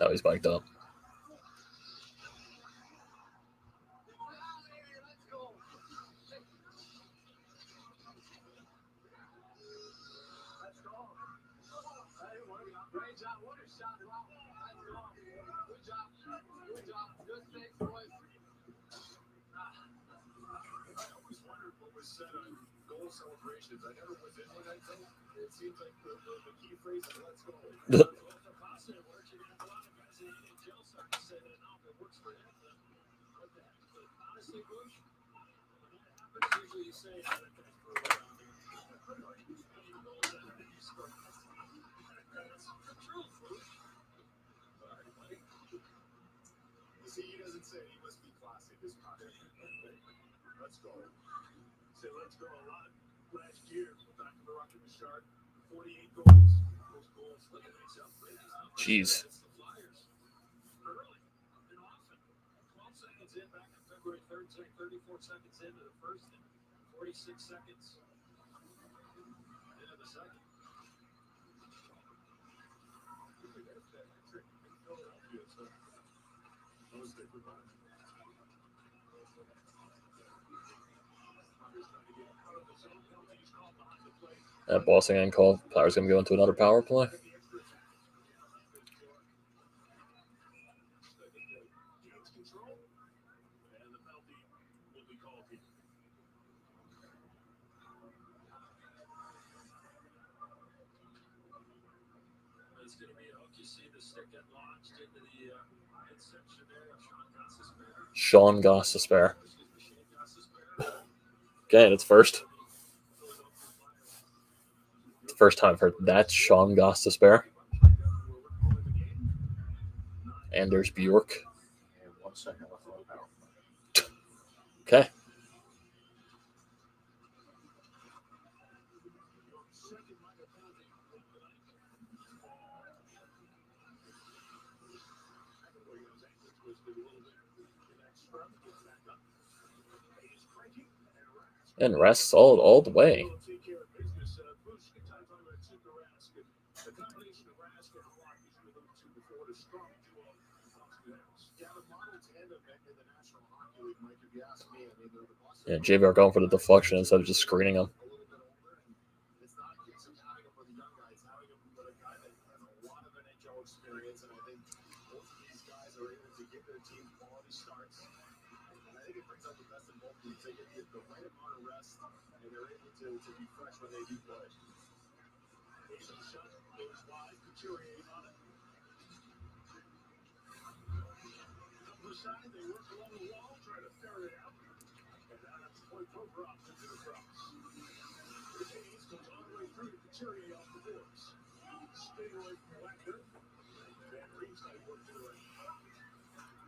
Oh, he's biked up. was set on goal celebrations. I never was in one, I think. It seems like the key phrase is let's go. Well, for Pasta, it works. You're going to have a lot of guys in the NHL starting to say that, no, if it works for him, then what the heck? But honestly, Bush, when that happens, usually you say, I think that's for around there. See, he doesn't say he must be classy. This project. Let's go. Say let's go a lot. Last year, back to the Rocket Richard, 48 goals. Those goals, look at myself. Jeez. Early and often. 12 seconds in back on February 3rd, 34 seconds into the first and 46 seconds into the second. That Boston getting called. Power's going to go into another power play. It's going to be a hook. You see the stick get launched into the midsection there of Sean Gostisbehere. Okay, that's first. It's the first time I've heard that's Sean Gostisbehere. And there's Bjork. And 1 second left on the power. Okay. And rests all the way. Yeah, JVR going for the deflection instead of just screening him. To be fresh when they do play. They work along the wall, try to ferret it out. And that's point over up into the cross. The Hayes goes all the way through to Couturier off the boards. Stay away from Wagner. Van Riemsdyk worked to the right.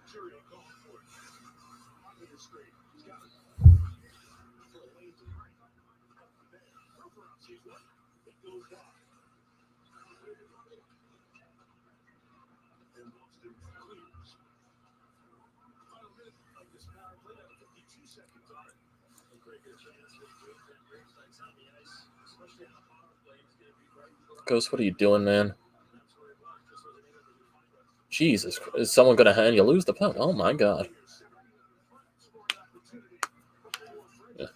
Couturier calling for it. Under the screen. He's got it. For a lane to the right. Over up, sees one. It goes by. And Boston clears. Final minute of this power play, 52 seconds on it. A great good chance for Van Riemsdyk's on the ice, especially on the power play. He's going to be right. Ghost, what are you doing, man? Jesus, is someone going to hand you lose the puck? Oh my God. Yeah.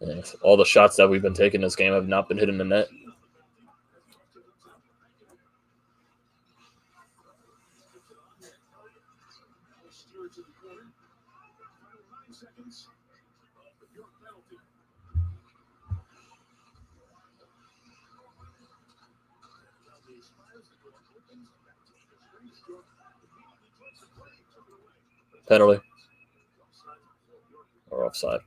Yeah, all the shots that we've been taking this game have not been hitting the net. Penalty. Or offside.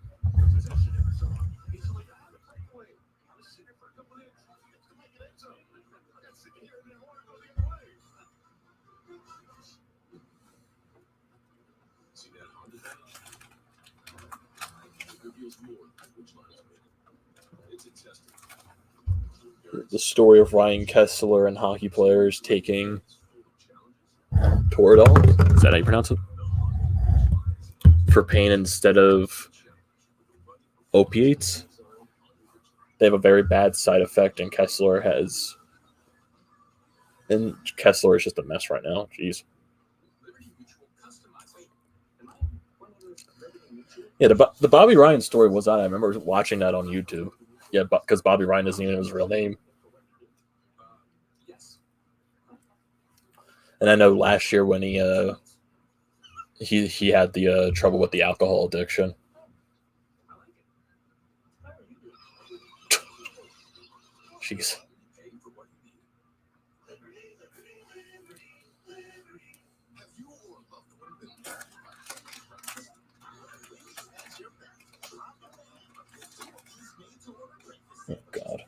The story of Ryan Kessler and hockey players taking Toradol. Is that how you pronounce it? For pain instead of opiates. They have a very bad side effect, and Kessler is just a mess right now. Jeez. Yeah, the Bobby Ryan story was on. I remember watching that on YouTube. Yeah, because Bobby Ryan isn't even his real name. And I know last year when he had the trouble with the alcohol addiction. Jeez. Oh, God.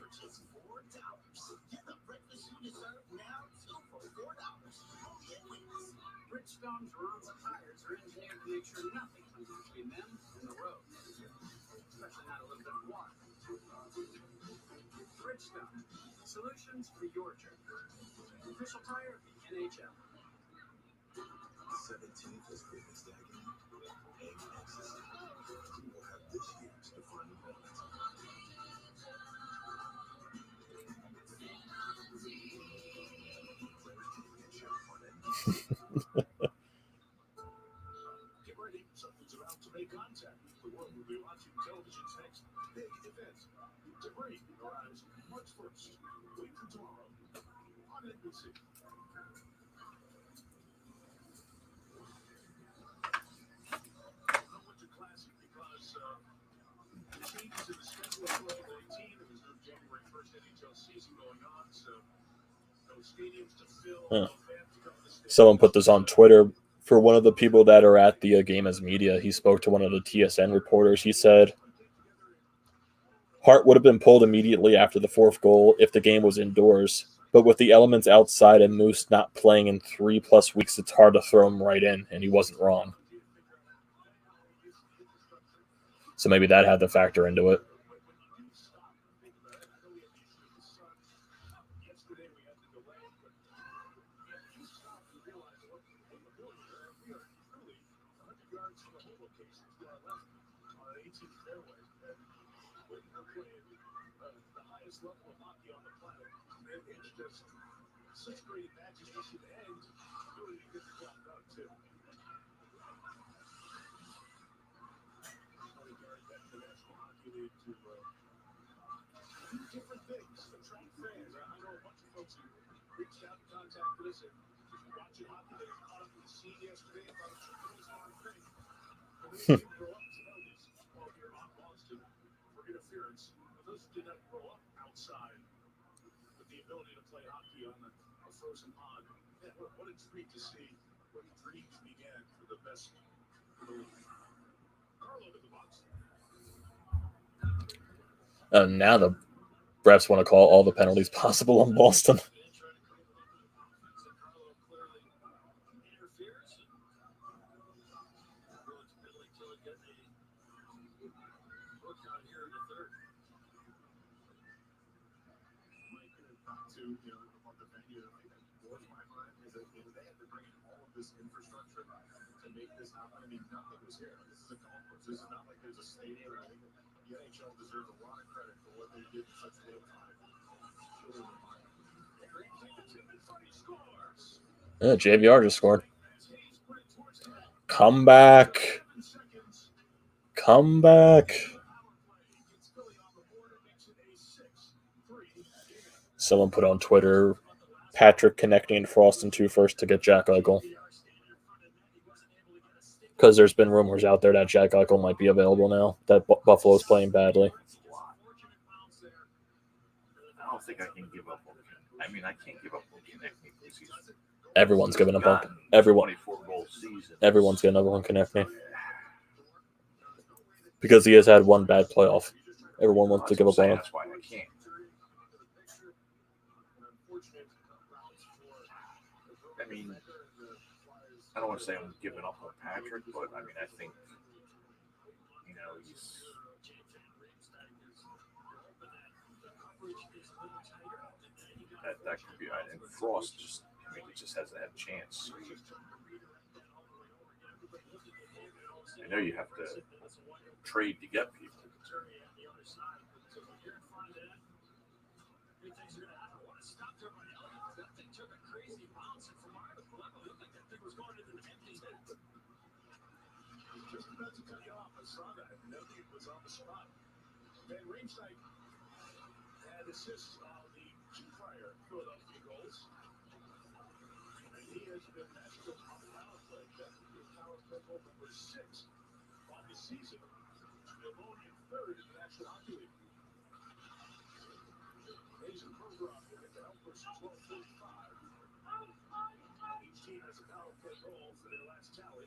Bridgestone's rules and tires are engineered to make sure nothing comes between them and the road. Especially not a little bit of water. Bridgestone, solutions for your journey. Official tire of the NHL. 17th is Christmas Day. And Texas. We will have this year's defining moment. Get ready, something's about to make contact. The world will be watching television's next big event. Debris arrives March 1st. Wait for tomorrow on NBC. Winter Classic because the changes in the schedule of 2019. There was no January 1st NHL season going on, so no stadiums to fill. Huh. Someone put this on Twitter. For one of the people that are at the game as media, he spoke to one of the TSN reporters. He said, Hart would have been pulled immediately after the fourth goal if the game was indoors. But with the elements outside and Moose not playing in 3+ weeks, it's hard to throw him right in, and he wasn't wrong. So maybe that had to factor into it. Level of hockey on the planet. It's just such great matches to the end. Really get the job done too. The National Hockey League to do different things, attract fans. I know a bunch of folks who reached out and contacted us and watching hockey. They were caught up in the scene yesterday and thought it was a really fun thing. And they didn't grow up to know this. Well, here in Boston for interference. Those who did not grow up outside with the ability to play hockey on a frozen pond. Yeah, what a treat to see when dreams began for the best of the league. Carlo to the box. Now the refs want to call all the penalties possible on Boston. Infrastructure to make this happen. I mean, nothing was here. This is a golf course. This is not like there's a stadium or anything. The NHL deserves a lot of credit for what they did in such little time. Yeah, JVR just scored. Come back. Come back. Someone put on Twitter, Patrick connecting Frost and 2 first to get Jack Eichel. Because there's been rumors out there that Jack Eichel might be available now, that Buffalo's playing badly. I don't think I can give up on him. I mean, I can't give up on Konechny because he's Everyone's giving up on everyone. 24-goal season. Everyone's giving up on Konechny because he has had one bad playoff. Everyone wants to give up on him. That's why I can't. I mean, I don't want to say I'm giving up on Patrick, but I mean, I think, you know, he's. That could be. And Frost just, I mean, he just hasn't had a chance. I know you have to trade to get people. Just about to cut you off. I saw that. Nobody was on the spot. Van Riemsdyk had assists on the two prior Philadelphia goals. And he has been excellent on the power play. That's power play goal number 6 on the season. The ammonia third in the National Hockey League. Amazing program here at the Help versus 12:45. Each team has a power play goal for their last tally.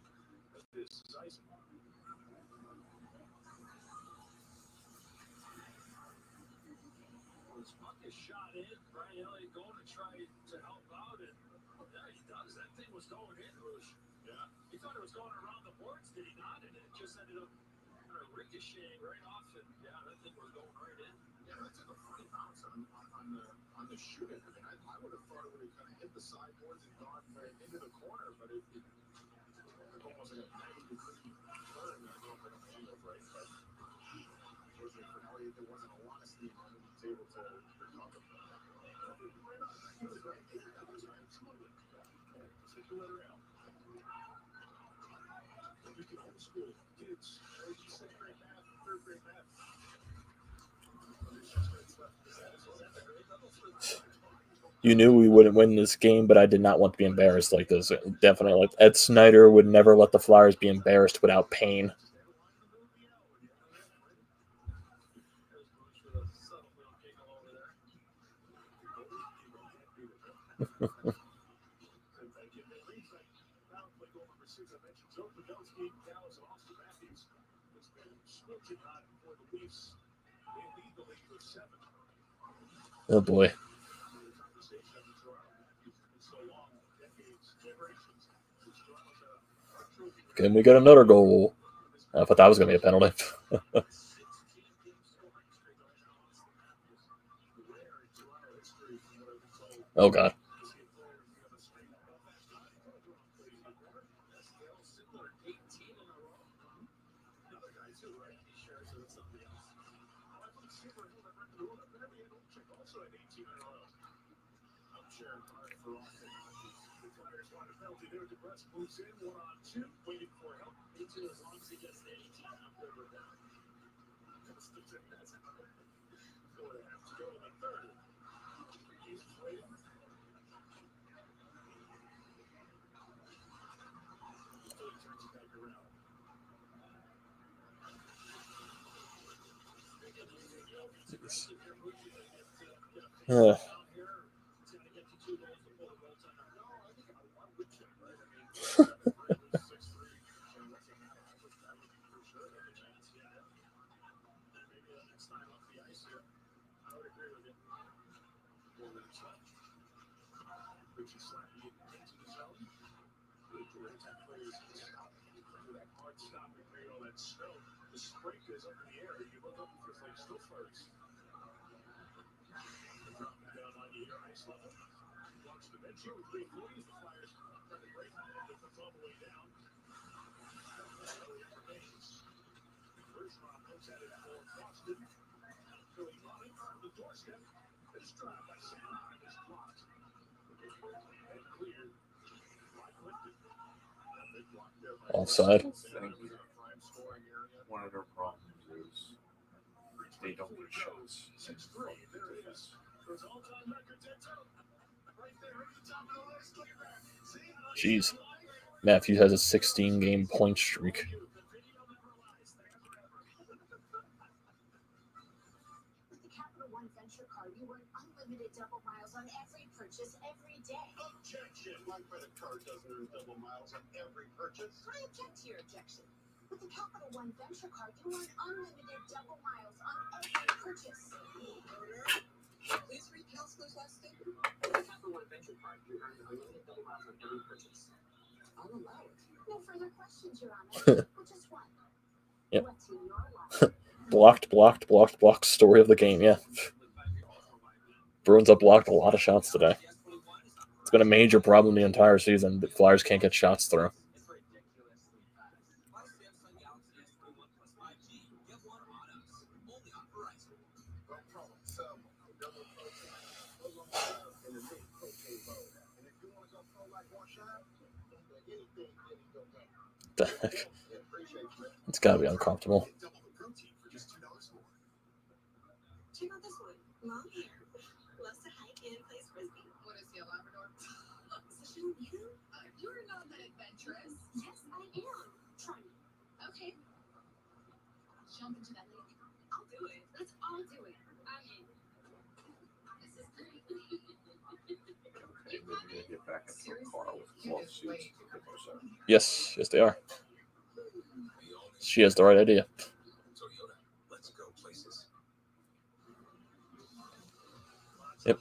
This is icing. His puck is shot in. Brian Elliott going to try to help out, and yeah, he does. That thing was going in, Rouge. Yeah. He thought it was going around the boards, did he not? And it just ended up kind of ricocheting right off, and yeah, that thing was going right in. Yeah, that took a funny bounce on the shooting. I mean, I would have thought it would have kind of hit the sideboards and gone right into the corner, but it almost like a 90-degree turn. I don't know if I got my angles right, but unfortunately for Elliott, there wasn't a lot of steam on him. He was able to recover. He was right. That was right. Absolutely. Just hit the letter L. You can homeschool kids. You second grade math, third grade math. You knew we wouldn't win this game, but I did not want to be embarrassed like this. Definitely. Like Ed Snyder would never let the Flyers be embarrassed without pain. Oh boy. Can we get another goal? I thought that was going to be a penalty. Oh, God. Moves in 1-on-2, waiting for help. Me too, as long as he gets the 18, I'm good with that. That's the tip. That's it. So they have to go to the third. He's waiting. Still turns it back around. The spray goes up in the air. You look up, it feels like snow flurries. Down on your ice level. Watch the bench here with 340 as the Flyers try to break it. It's all the way down. Elliott remains. Bergeron looks at it for Boston. Philly running on the doorstep. This drive by Sanheim is blocked. And cleared by Clifton. Offside. One of their problems is they don't get shots. There it is. Those all-time records are tough. Right there at the top of the list. Look at that. Jeez. Matthews has a 16-game point streak. With the Capital One Venture Card, you earn unlimited double miles on every purchase every day. Objection. My credit card doesn't earn double miles on every purchase. I object to your objection. With the Capital One Venture Card, you earn unlimited double miles on every purchase. Please read Counselor's last statement. With the Capital One Venture Card, you earn unlimited double miles on every purchase. I'll allow it. No further questions, Your Honor. Just one. Yep. What to your life? Blocked. Story of the game, yeah. Bruins have blocked a lot of shots today. It's been a major problem the entire season. The Flyers can't get shots through. The heck? It's got to be uncomfortable. Check out this one. Long hair. Loves to hike and plays frisbee. What is he, a Labrador? So should we meet him? You're not that adventurous. Yes, I am. Try me. Okay. Jump into that lake. I'll do it. Let's all do it. I'm in. This is great. And then you're going to get back into a car with cloth seats to get those out. Yes, they are. She has the right idea. Toyota, let's go places. Yep.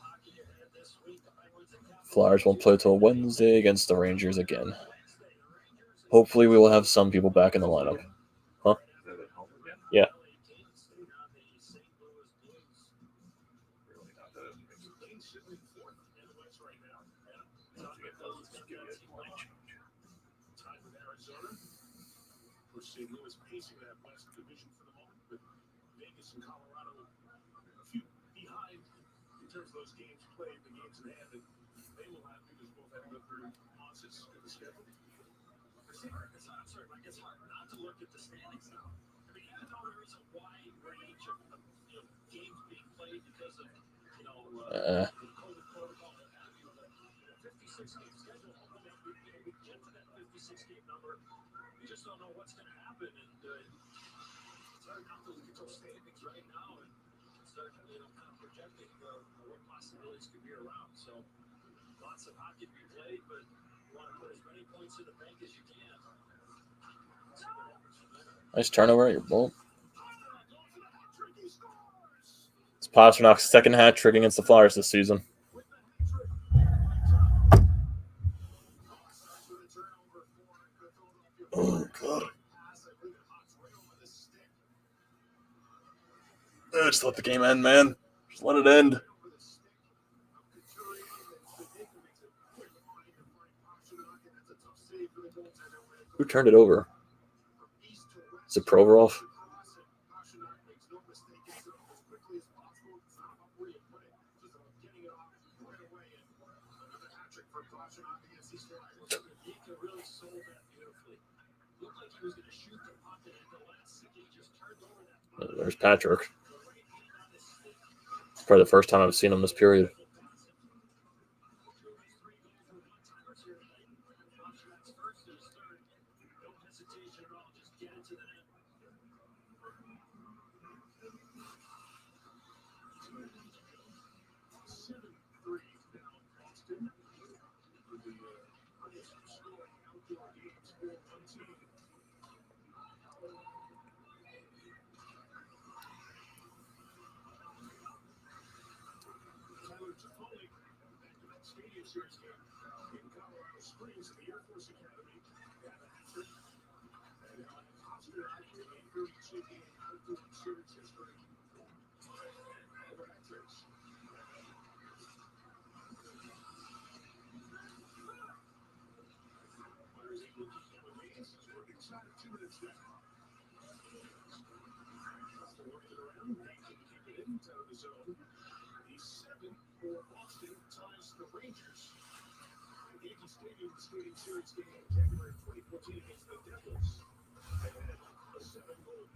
Flyers won't play till Wednesday against the Rangers again. Hopefully, we will have some people back in the lineup. Is that at home again? Yeah. Really not. That doesn't make sense. Once you get those, just give you a line change. Tied with Arizona. We're seeing Louis pacing that West Division for the moment, but Vegas and Colorado a few behind in terms of those games played, the games in hand, and they will have because both have to go through losses to the schedule. I'm sorry, Mike, it's hard not to look at the standings now. I mean, even though there is a wide range of games being played because of the COVID protocol and have you, the 56-game schedule, hopefully we get to that 56-game number. We just don't know what's going to happen, and it's hard not to look at those standings right now and start kind of projecting what possibilities could be around. So lots of hockey to be played, but you want to put as many points in the bank as you can. Nice turnover at your bolt. It's Pasternak's second hat trick against the Flyers this season. Oh, God. Just let the game end, man. Just let it end. Who turned it over? Is it Provorov? There's Patrick. It's probably the first time I've seen him this period.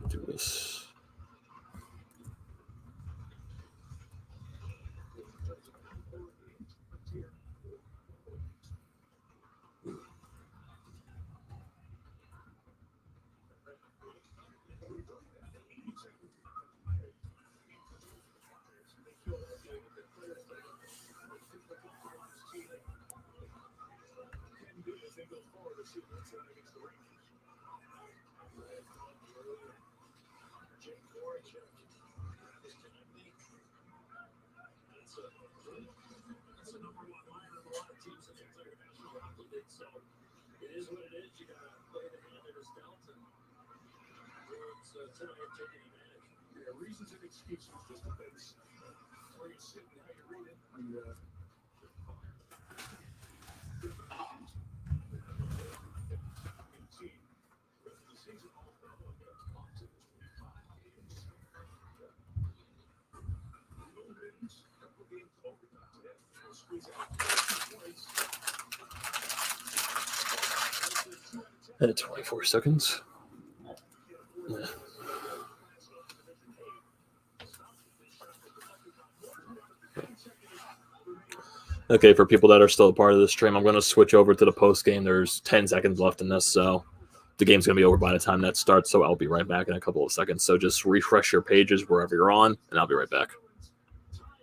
Do this. Reasons and excuses just depends where you sit and how you read it. And, At 24 seconds. Okay, for people that are still a part of the stream, I'm going to switch over to the post game. There's 10 seconds left in this, so the game's going to be over by the time that starts. So I'll be right back in a couple of seconds. So just refresh your pages wherever you're on, and I'll be right back.